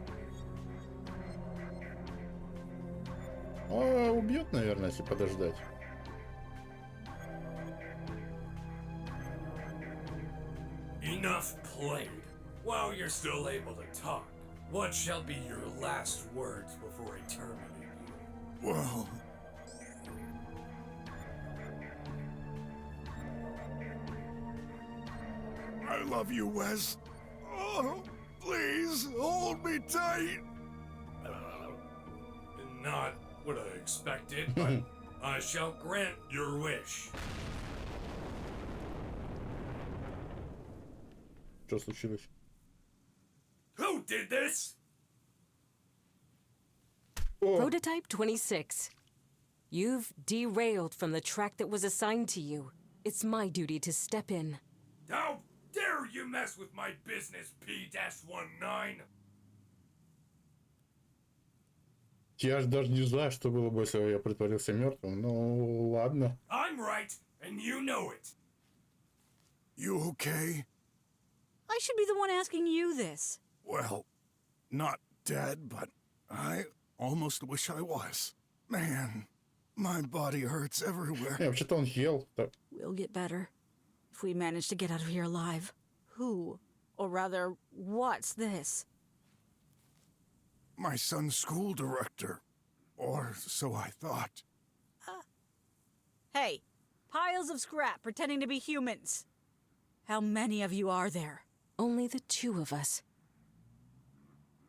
А, убьет, наверное, если подождать. Enough played. While you're still able to talk, what shall be your last words before I terminate you? Well... I love you, Wes. Oh, please, hold me tight. Not what I expected, but I shall grant your wish. Что случилось? Who did this? О, Prototype 26. You've derailed from the track that was assigned to you. It's my duty to step in. How dare you mess with my business, P-19? я же даже не знаю, что было бы, если я притворился мертвым. Ну, ладно. I'm right, and you know it. You okay? I should be the one asking you this. Well, not dead, but I almost wish I was. Man, my body hurts everywhere. Не, вообще-то он ел. Так. We'll get better. If we manage to get out of here alive. Who, or rather, what's this? My son's school director. Or so I thought. Hey, piles of scrap pretending to be humans. How many of you are there? Only the 2 of us.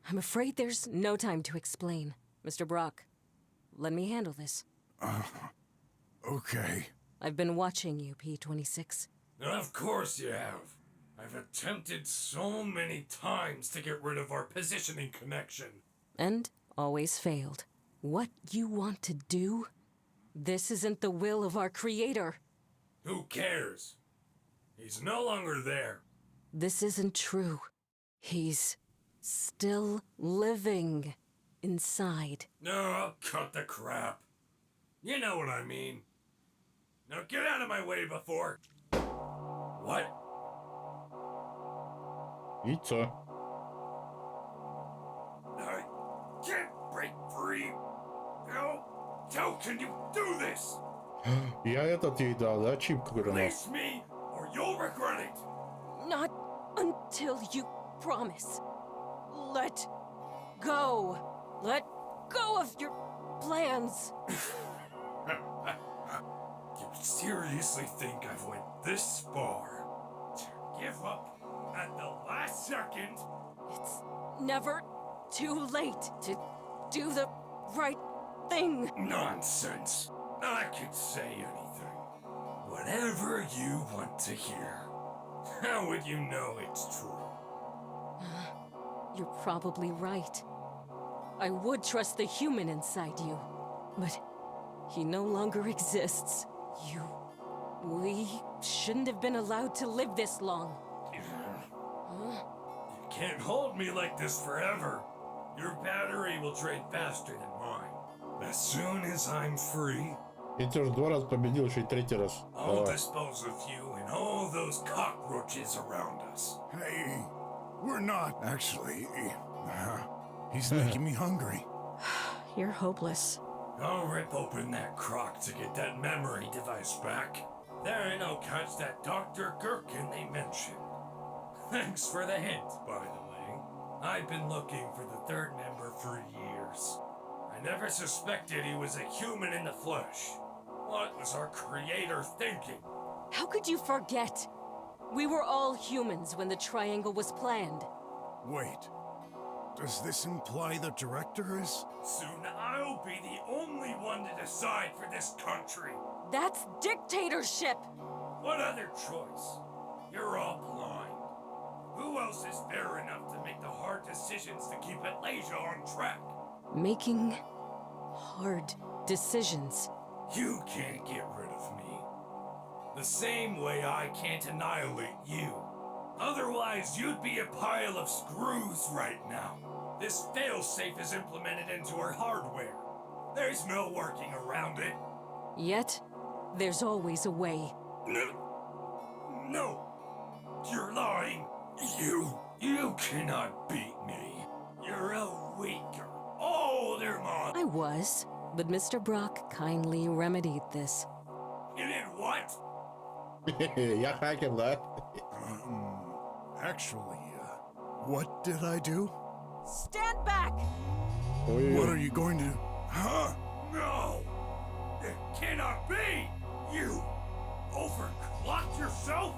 I'm afraid there's no time to explain. Mr. BROK, let me handle this. Okay. I've been watching you, P26. Of course you have. I've attempted so many times to get rid of our positioning connection. And always failed. What you want to do? This isn't the will of our creator. Who cares? He's no longer there. This isn't true. He's still living inside. No, cut the crap. You know what I mean. Now get out of my way before... What? Яйцо. I can't break free. How can you do this? Я этот ей дал, да? Чип, который у нас. Release me, or you'll regret it. Not until you promise. Let go. Let go of your plans. You seriously think I've went this far? To give up at the last second? It's never too late to do the right thing. Nonsense. I could say anything. Whatever you want to hear. How would you know it's true? You're probably right. I would trust the human inside you, but he no longer exists. We shouldn't have been allowed to live this long. You can't hold me like this forever. Your battery will drain faster than mine. As soon as I'm free, Я тебя уже 2 раза победил, еще и 3-й раз. I'll Давай. dispose of you and all those cockroaches around us. Hey, we're not actually. He's making me hungry. You're hopeless. I'll rip open that crock to get that memory device back. Then I'll catch that Dr. Gherkin they mentioned. Thanks for the hint, by the way. I've been looking for the third member for years. I never suspected he was a human in the flesh. What was our creator thinking? How could you forget? We were all humans when the triangle was planned. Wait. Does this imply the director is? Soon I'll be the only one to decide for this country. That's dictatorship! What other choice? You're all blind. Who else is fair enough to make the hard decisions to keep Malaysia on track? Making hard decisions. You can't get rid of me. The same way I can't annihilate you. Otherwise, you'd be a pile of screws right now. This failsafe is implemented into our hardware. There's no working around it. Yet, there's always a way. No. You're lying. You cannot beat me. You're a weaker, older monster. I was, but Mr. BROK kindly remedied this. You did what? Я хакер, да? Actually, what did I do? Stand back! Ой, What are you going to? Huh? No! It cannot be! You overclocked yourself?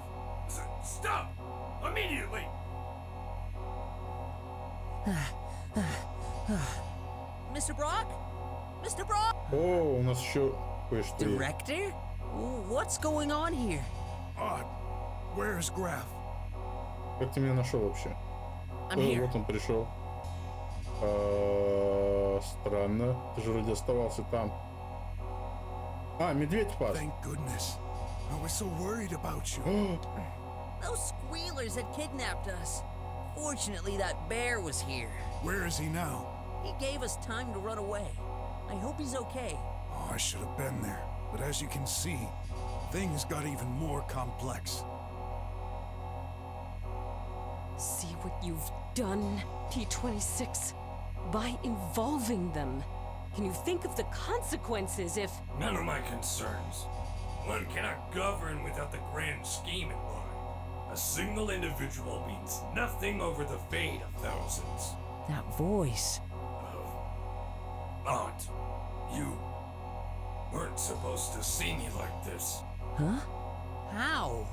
Stop! Immediately! Mr. BROK? Mr. BROK? О, у нас еще кое-что есть. Director? What's going on here? Odd. Where's Graff? Как ты меня нашел вообще? I'm here. Вот он пришел. Странно. Ты же вроде оставался там. А, медведь пас. Thank goodness. I was so worried about you. Those squealers had kidnapped us. Fortunately, that bear was here. Where is he now? He gave us time to run away. I hope he's okay. Oh, I should have been there. But as you can see, things got even more complex. See what you've done, P26? By involving them. Can you think of the consequences if... None of my concerns. One cannot govern without the grand scheme in mind. A single individual means nothing over the fate of thousands. That voice. Aunt, you weren't supposed to see me like this. Huh? How?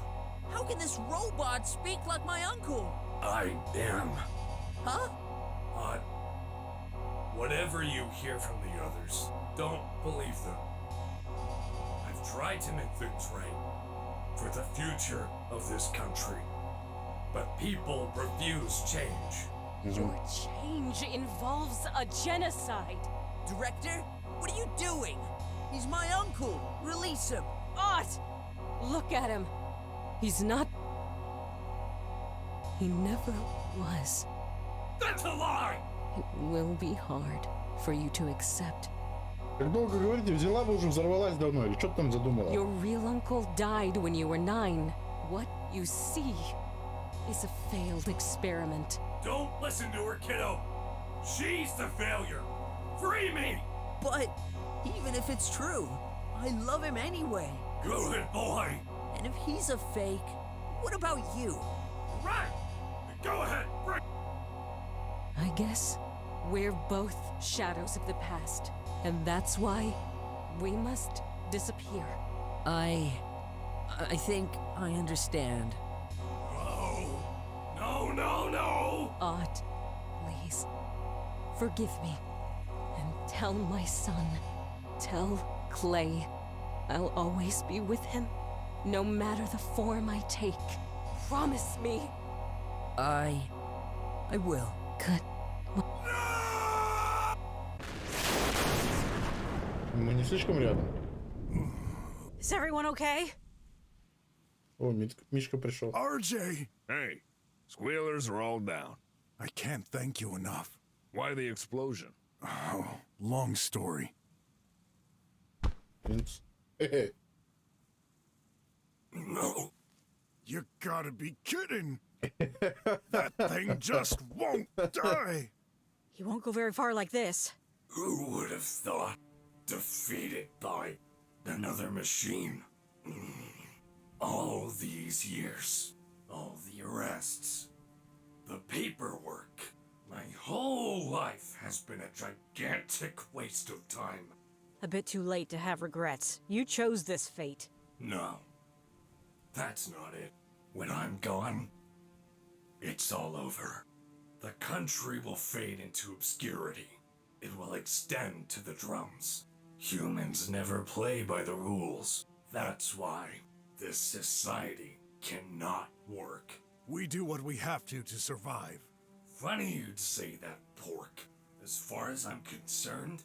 How can this robot speak like my uncle? I am. Huh? Aunt, whatever you hear from the others, don't believe them. I've try to make things right for the future of this country. But people refuse change. Your change involves a genocide. Director, what are you doing? He's my uncle. Release him. Ott! Look at him. He's not... He never was. That's a lie! It will be hard for you to accept. Как долго говорите, взяла бы уже взорвалась давно, или что ты там задумала? Your real uncle died when you were 9. What you see is a failed experiment. Don't listen to her, kiddo. She's the failure. Free me! But even if it's true, I love him anyway. Good boy. And if he's a fake, what about you? Right. Go ahead. Right. I guess we're both shadows of the past, and that's why we must disappear. I think I understand. No. Ott, please, forgive me, and tell my son, tell Clay, I'll always be with him, no matter the form I take. Promise me. I will. Good. Мы не слишком рядом. Is everyone okay? О, Мишка пришел. RJ! Hey, squealers are all down. I can't thank you enough. Why the explosion? Oh, long story. Vince. No. You gotta be kidding! That thing just won't die! He won't go very far like this. Who would have thought? Defeated by another machine. All these years, all the arrests, the paperwork, my whole life has been a gigantic waste of time. A bit too late to have regrets. You chose this fate. No, that's not it. When I'm gone, it's all over. The country will fade into obscurity. It will extend to the drums. Humans never play by the rules. That's why this society cannot work. We do what we have to survive. Funny you'd say that, Pork. As far as I'm concerned,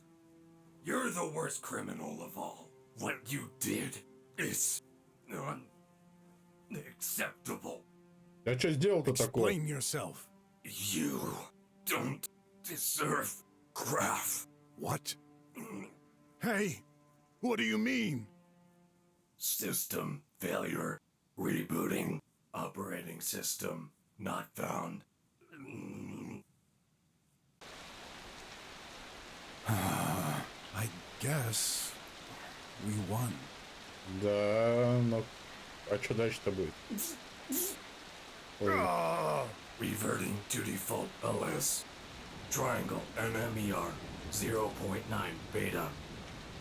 you're the worst criminal of all. What you did is unacceptable. Я что сделал-то такое? Explain yourself. You don't deserve Graff. What? Hey, what do you mean? System failure. Rebooting. Operating system not found. I guess we won. Да, но... А что дальше-то будет? Ой. Reverting to default OS. Triangle NMER 0.9 beta.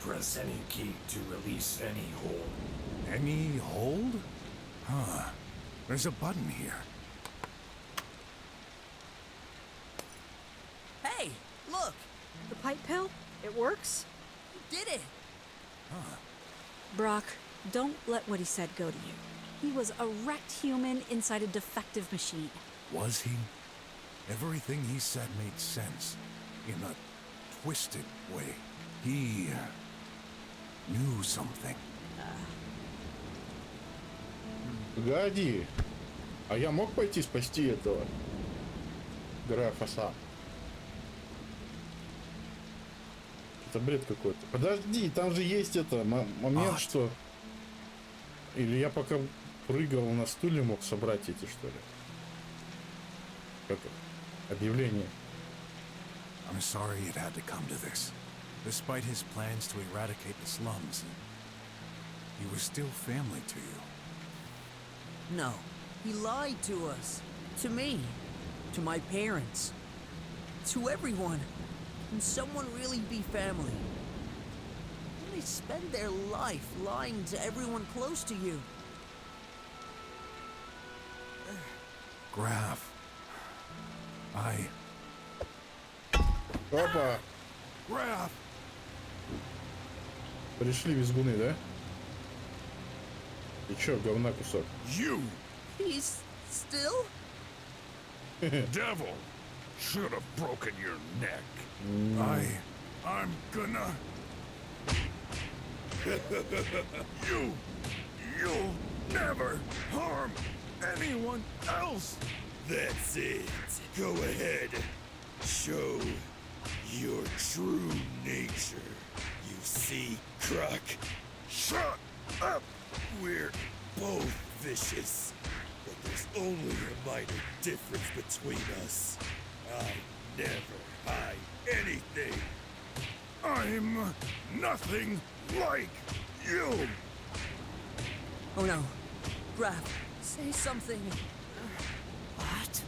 Press any key to release any hold. Any hold? Huh. There's a button here. Hey, look! The pipe pill? It works? You did it! Brock, don't let what he said go to you. He was a wrecked human inside a defective machine. Was he? Everything he said made sense. In a twisted way. He knew something. Погоди. А я мог пойти спасти этого Граффа сам? Это бред какой-то. Подожди, там же есть это момент, что... Или я пока прыгал на стуле, мог собрать эти, что ли? Как это? Объявление. I'm sorry it had to come to this. Despite his plans to eradicate the slums, he was still family to you. No, he lied to us. To me. To my parents. To everyone. Can someone really be family? They spend their life lying to everyone close to you. Graff. Опа! Graff! Пришли визгуны, да? Ты чё, говна кусок? You, He's still? devil, should have broken your neck. I'm gonna... You'll never harm anyone else. That's it. Go ahead. Show your true nature. You see, Croc? Shut up! We're both vicious, but there's only a minor difference between us. I never hide anything. I'm nothing like you. Oh no. Graff, say something. What?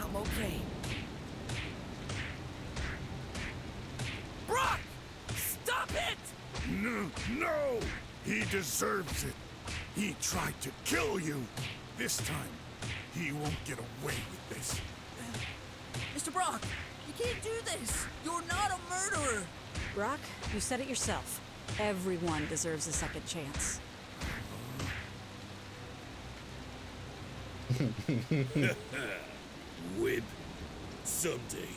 I'm okay. BROK! Stop it! No! He deserves it. He tried to kill you. This time, he won't get away with this. Mr. BROK, you can't do this. You're not a murderer. Brock, you said it yourself. Everyone deserves a second chance. Whip. Someday,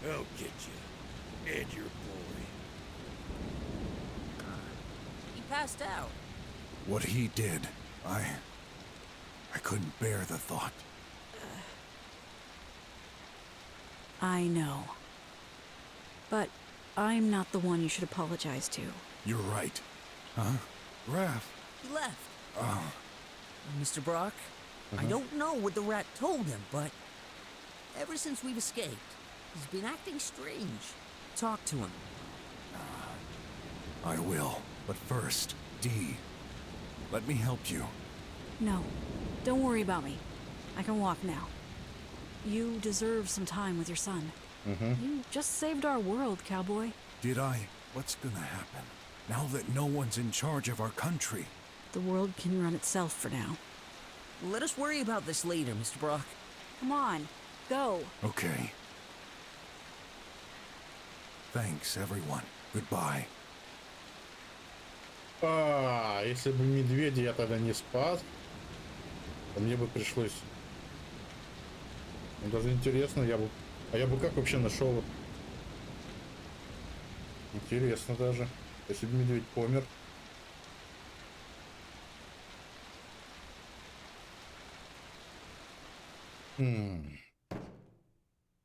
I'll get you. And your boy. He passed out. What he did, I couldn't bear the thought. I know. But I'm not the one you should apologize to. You're right. Huh? Raph. He left. Mr. BROK, I don't know what the rat told him, but ever since we've escaped, he's been acting strange. Talk to him. I will. But first, Dee, let me help you. No, don't worry about me. I can walk now. You deserve some time with your son. You just saved our world, cowboy. Did I? What's gonna happen? Now that no one's in charge of our country. The world can run itself for now. Let us worry about this later, Mr. BROK. Come on, go. Okay. Thanks, everyone. Goodbye. Если бы медведя я тогда не спас, то мне бы пришлось... Ну, даже интересно, я бы как вообще нашел? Интересно даже. Если бы медведь помер.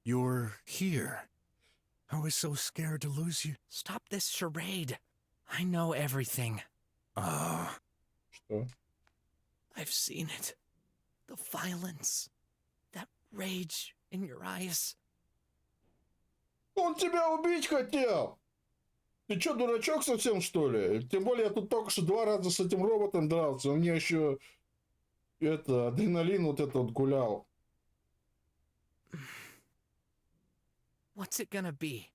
You're here. I was so scared to lose you. Stop this charade. I know everything. Что? I've seen it. The violence. That rage in your eyes. Он тебя убить хотел! Ты чё, дурачок совсем, что ли? Тем более, я тут только что 2 раза с этим роботом дрался. У меня еще адреналин вот этот вот гулял. What's it gonna be?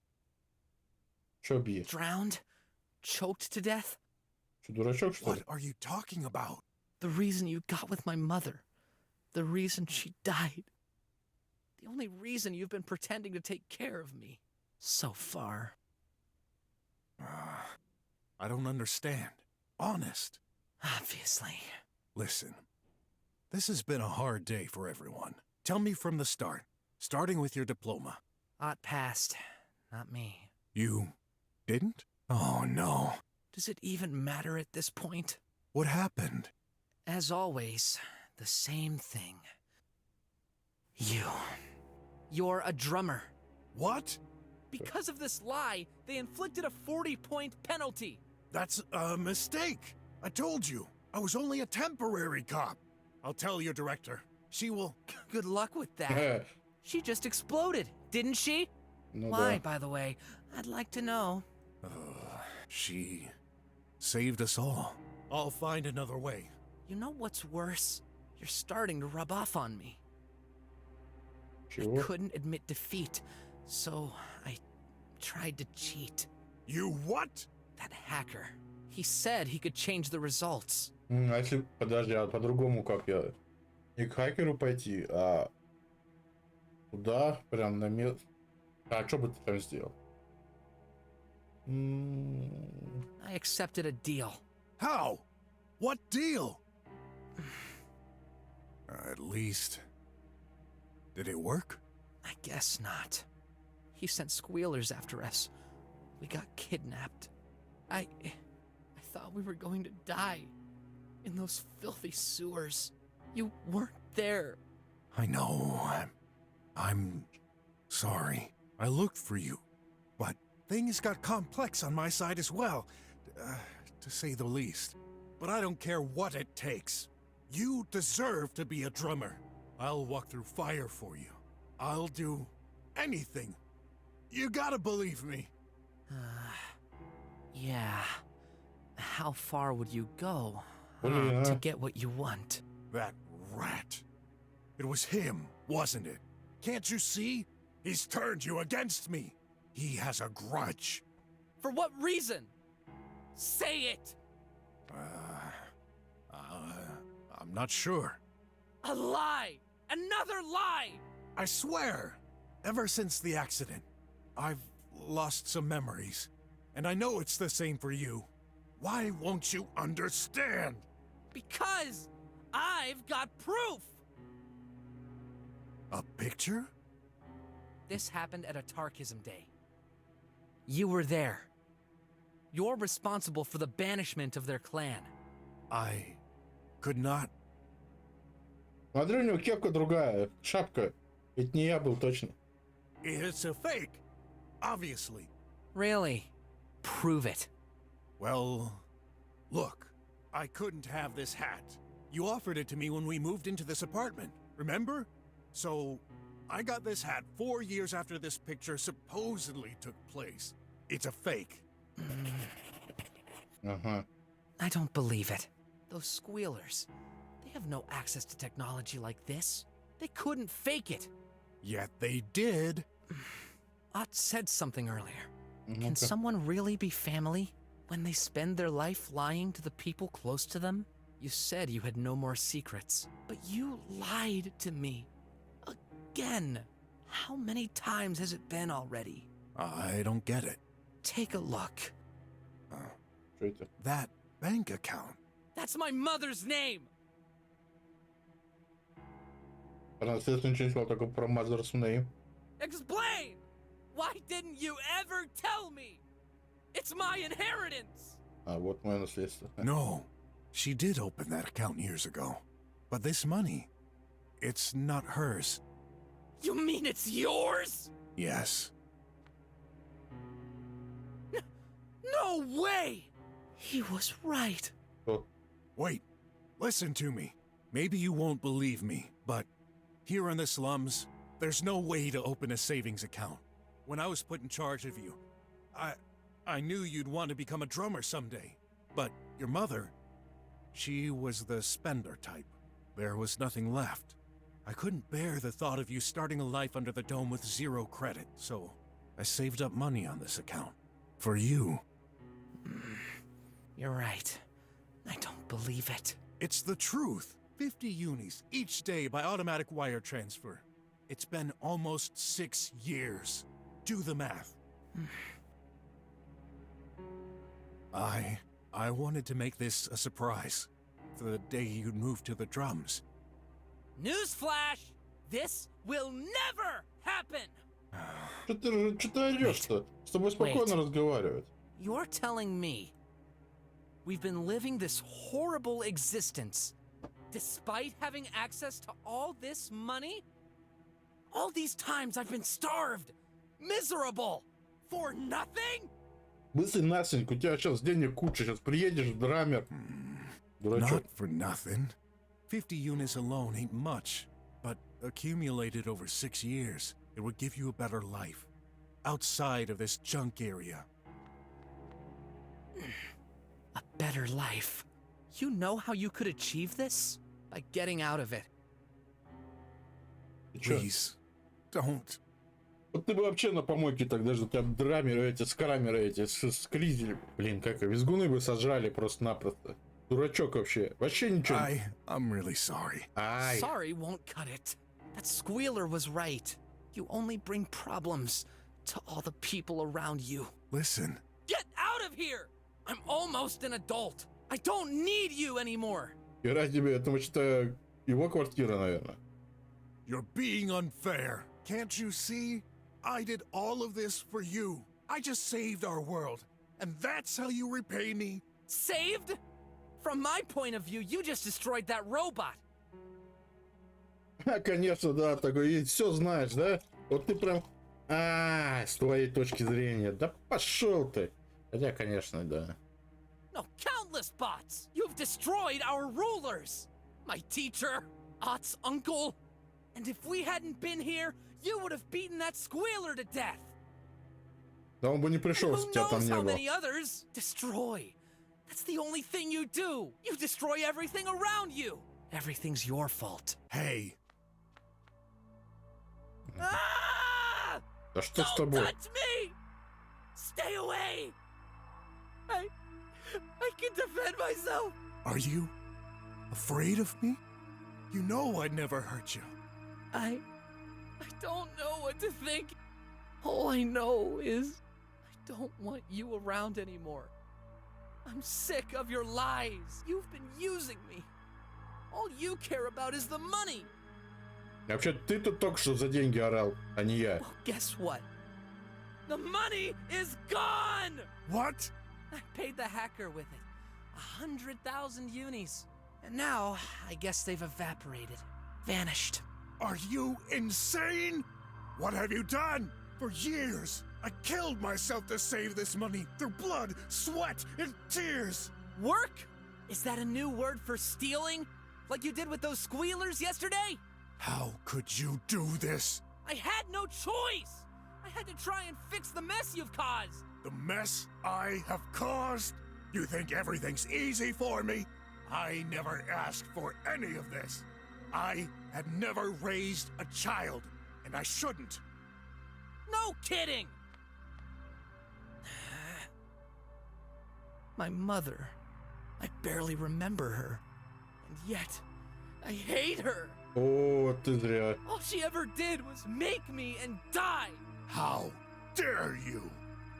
Чё бьет? Drowned? Choked to death? Чё, дурачок, что What ли? are you talking about? The reason you got with my mother. The reason she died. The only reason you've been pretending to take care of me. So far. I don't understand. Honest. Obviously. Listen. This has been a hard day for everyone. Tell me from the start, starting with your diploma. Ott passed. Not me. You didn't? Oh, no. Does it even matter at this point? What happened? As always, the same thing. You're a drummer. What? Because of this lie, they inflicted a 40-point penalty. That's a mistake. I told you. I was only a temporary cop. I'll tell your director. She will... Good luck with that. She just exploded, didn't she? Ну Why, да. by the way? I'd like to know. She saved us all. I'll find another way. You know what's worse? You're starting to rub off on me. Чего? I couldn't admit defeat, so I tried to cheat. You what? That hacker. He said he could change the results. А если... Подожди, а по-другому как я? Не к хакеру пойти, а... Туда, прям на место... А что бы ты там сделал? I accepted a deal. How? What deal? At least... Did it work? I guess not. He sent squealers after us. We got kidnapped. I thought we were going to die in those filthy sewers. You weren't there. I know. I'm sorry. I looked for you. But things got complex on my side as well, to say the least. But I don't care what it takes. You deserve to be a drummer. I'll walk through fire for you. I'll do anything. You gotta believe me. Yeah. How far would you go Yeah. to get what you want? That rat. It was him, wasn't it? Can't you see? He's turned you against me. He has a grudge. For what reason? Say it! I'm not sure. A lie! Another lie! I swear, ever since the accident, I've lost some memories. And I know it's the same for you. Why won't you understand? Because I've got proof! A picture? This happened at a Tarkism day. You were there. You're responsible for the banishment of their clan. I could not. Смотри, у него кепка другая, шапка. Ведь не я был точно. It's a fake, obviously. Really? Prove it. Well, look, I couldn't have this hat. You offered it to me when we moved into this apartment, remember? So, I got this hat 4 years after this picture supposedly took place. It's a fake. Ага. I don't believe it. Those squealers, they have no access to technology like this. They couldn't fake it. Yet they did. Ott said something earlier. Can Ну-ка. someone really be family when they spend their life lying to the people close to them? You said you had no more secrets, but you lied to me. Again. How many times has it been already? I don't get it. Take a look. Что это? That bank account. That's my mother's name! Про наследство ничего не сказал, только про Mother's Name. Explain! Why didn't you ever tell me? It's my inheritance! А, вот мое наследство. No, she did open that account years ago. But this money, it's not hers. You mean it's yours? Yes. No way! He was right. Что? Wait, listen to me. Maybe you won't believe me, but here in the slums, there's no way to open a savings account. When I was put in charge of you, I knew you'd want to become a drummer someday. But your mother, she was the spender type. There was nothing left. I couldn't bear the thought of you starting a life under the dome with 0 credit, so I saved up money on this account. For you. You're right. I don't believe it. It's the truth. 50 unis each day by automatic wire transfer. It's been almost 6 years. Do the math. I wanted to make this a surprise. For the day you'd move to the drums. Newsflash! This will never happen! Что ты орешь-то? С тобой спокойно разговаривают. You're telling me we've been living this horrible existence despite having access to all this money? All these times I've been starved, miserable, for nothing? Мысли насеньк, у тебя сейчас денег куча, сейчас приедешь, драмер. Дурачок. Not for nothing. 50 units alone ain't much, but accumulated over 6 years, it would give you a better life. Outside of this junk area. A better life. You know how you could achieve this? By getting out of it. Ты чё? Please, don't. Вот ты бы вообще на помойке тогда же, у тебя драмеры эти, скрамеры эти, склизили. Блин, как визгуны бы сожрали просто-напросто. Дурачок вообще. Вообще ничего. I'm really sorry. Ай. Sorry won't cut it. That squealer was right. You only bring problems to all the people around you. Listen, Get out of here! I'm almost an adult. I don't need you anymore. И ради тебя, потому что его квартира, наверное. You're being unfair. Can't you see? I did all of this for you. I just saved our world. And that's how you repay me? Saved? From my point of view, you just destroyed that robot. Конечно, да, такой, и все знаешь, да? Вот ты прям, с твоей точки зрения, да пошел ты. Хотя, конечно, да. No, countless bots. You've destroyed our rulers. My teacher, Ott's uncle. And if we hadn't been here, you would have beaten that squealer to death. Да он бы не пришел, Who если тебя там knows не how было. many others? Destroy. That's the only thing you do. You destroy everything around you. Everything's your fault. Hey, Ah! Да что с Don't тобой? touch me! Stay away! I can defend myself. are you afraid of me? You know I'd never hurt you. I don't know what to think. All I know is I don't want you around anymore. I'm sick of your lies. You've been using me. All you care about is the money. Вообще, ты тут только что за деньги орал, а не я. Well, guess what? The money is gone! What? I paid the hacker with it. 100,000 unis. And now, I guess they've evaporated. Vanished. Are you insane? What have you done? For years, I killed myself to save this money through blood, sweat, and tears. Work? Is that a new word for stealing? Like you did with those squealers yesterday? How could you do this? I had no choice! I had to try and fix the mess you've caused! The mess I have caused? You think everything's easy for me? I never asked for any of this. I had never raised a child, and I shouldn't. No kidding! My mother. I barely remember her. And yet, I hate her! О, ты зря. All she ever did was make me and die! How dare you?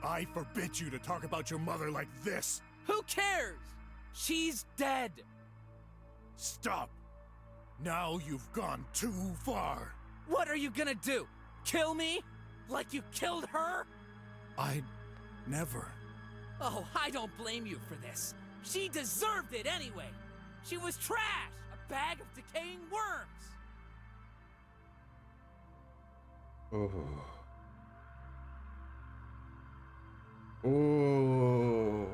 I forbid you to talk about your mother like this. Who cares? She's dead! Stop. Now you've gone too far. What are you gonna do? Kill me? Like you killed her? I'd never. Oh, I don't blame you for this. She deserved it anyway. She was trash, a bag of decaying worms. Ой.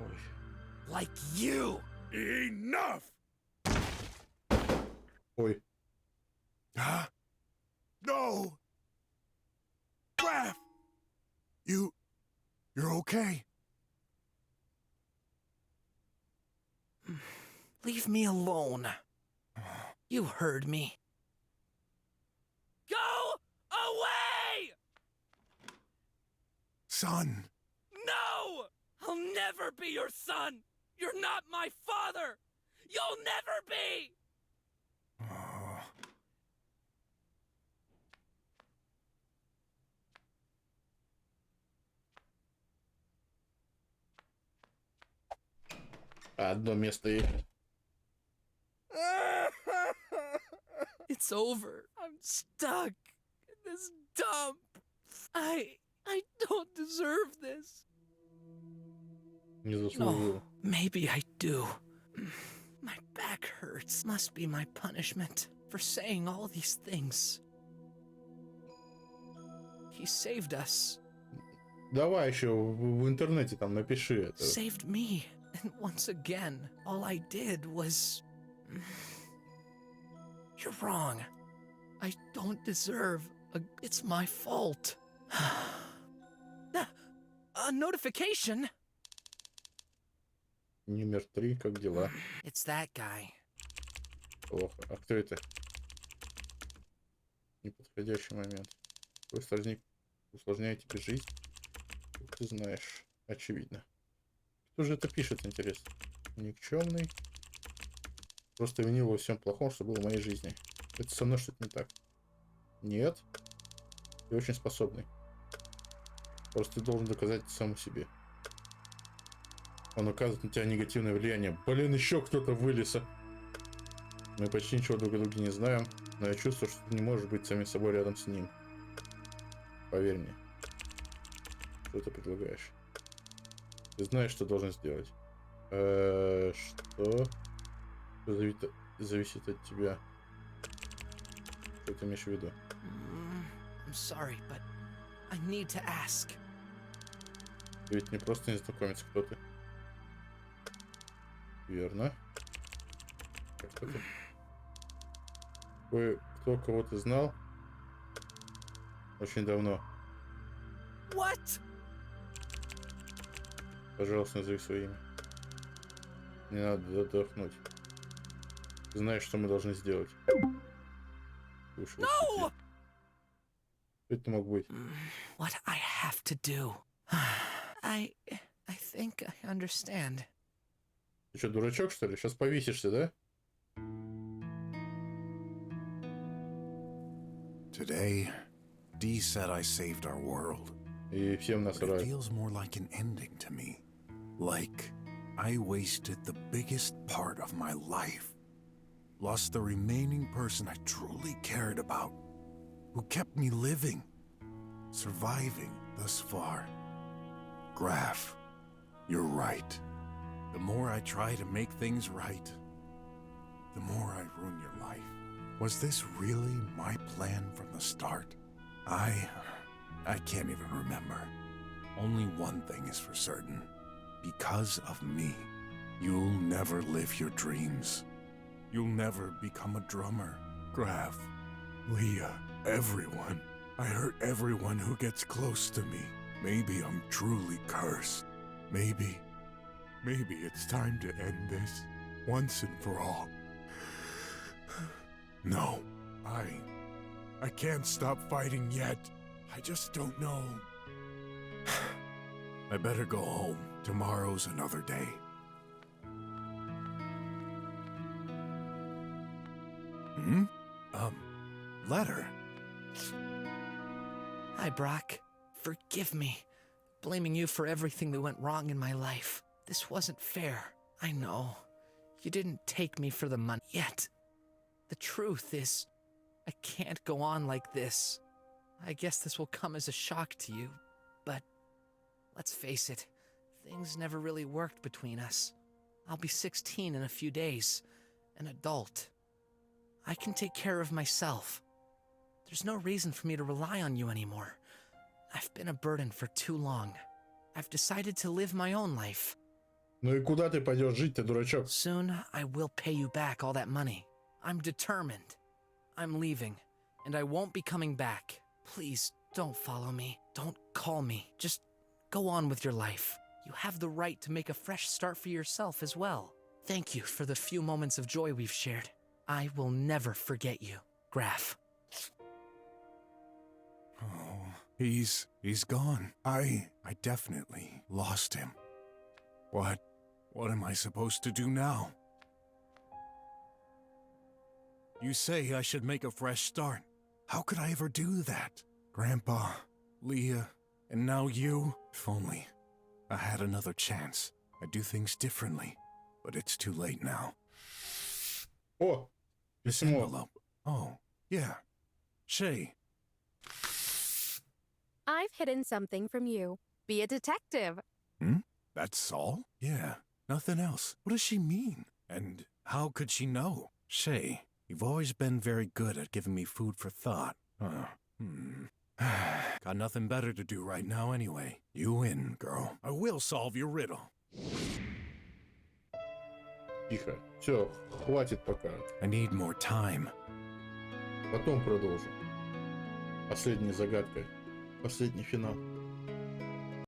Like you. Enough! Ой. Huh? No! Graff! You're okay? Leave me alone. You heard me. Go away! Son. No! I'll never be your son! You're not my father! You'll never be! Одно место есть. It's over. I'm stuck in this dump. I don't deserve this. Не заслужил. No, maybe I do. My back hurts. Must be my punishment for saying all these things. He saved us. Давай еще в интернете там напиши это. Saved me. And once again, all I did was... You're wrong. I don't deserve It's my fault. A notification? Номер 3, как дела? It's that guy. Плохо. А кто это? Неподходящий момент. Вы усложняете тебе жизнь? Как ты знаешь. Очевидно. Кто же это пишет, интересно? Никчемный. Просто винил во всем плохом, что было в моей жизни. Это со мной что-то не так. Нет. Ты очень способный. Просто ты должен доказать это самому себе. Он оказывает на тебя негативное влияние. Блин, еще кто-то вылез. Мы почти ничего друг о друге не знаем, но я чувствую, что ты не можешь быть самим собой рядом с ним. Поверь мне. Что ты предлагаешь? Ты знаешь, что должен сделать. Что? Зависит от тебя. Что ты имеешь в виду? I'm sorry, but I need to ask. Ты ведь не просто незнакомец, кто ты? Верно. Кто ты? Кого ты знал? Очень давно. What? Пожалуйста, назови свое имя. Не надо отдохнуть. Ты знаешь, что мы должны сделать. No! Что это мог быть? What I have to do. I think I understand. Ты что, дурачок, что ли? Сейчас повесишься, да? Today, Dee said I saved our world. И всем But it насрать. feels more like an ending to me. Like I wasted the biggest part of my life. Lost the remaining person I truly cared about. Who kept me living. Surviving thus far. Graff, you're right. The more I try to make things right, the more I ruin your life. Was this really my plan from the start? I can't even remember. Only one thing is for certain. Because of me, you'll never live your dreams. You'll never become a drummer. Graff, Leah, everyone. I hurt everyone who gets close to me. Maybe I'm truly cursed. Maybe it's time to end this once and for all. No, I can't stop fighting yet. I just don't know. I better go home. Tomorrow's another day. Letter? Hi, BROK. Forgive me. Blaming you for everything that went wrong in my life. This wasn't fair. I know. You didn't take me for the money yet. The truth is, I can't go on like this. I guess this will come as a shock to you, but let's face it, things never really worked between us. I'll be 16 in a few days, an adult. I can take care of myself. There's no reason for me to rely on you anymore. I've been a burden for too long. I've decided to live my own life. Ну и куда ты пойдешь жить-то, дурачок? Soon, I will pay you back all that money. I'm determined. I'm leaving, and I won't be coming back. Please, don't follow me. Don't call me. Just go on with your life. You have the right to make a fresh start for yourself as well. Thank you for the few moments of joy we've shared. I will never forget you, Graff. Oh, he's gone. I definitely lost him. What am I supposed to do now? You say I should make a fresh start. How could I ever do that? Grandpa, Leah, and now you? If only I had another chance. I'd do things differently, but it's too late now. О, This письмо. envelope. Oh, yeah. Shay. I've hidden something from you. Be a detective. That's all? Yeah, nothing else. What does she mean? And how could she know? Shay, you've always been very good at giving me food for thought. Got nothing better to do right now anyway. You win, girl. I will solve your riddle. Тихо. Все, хватит пока. I need more time. Потом продолжим. Последняя загадка. Последний финал.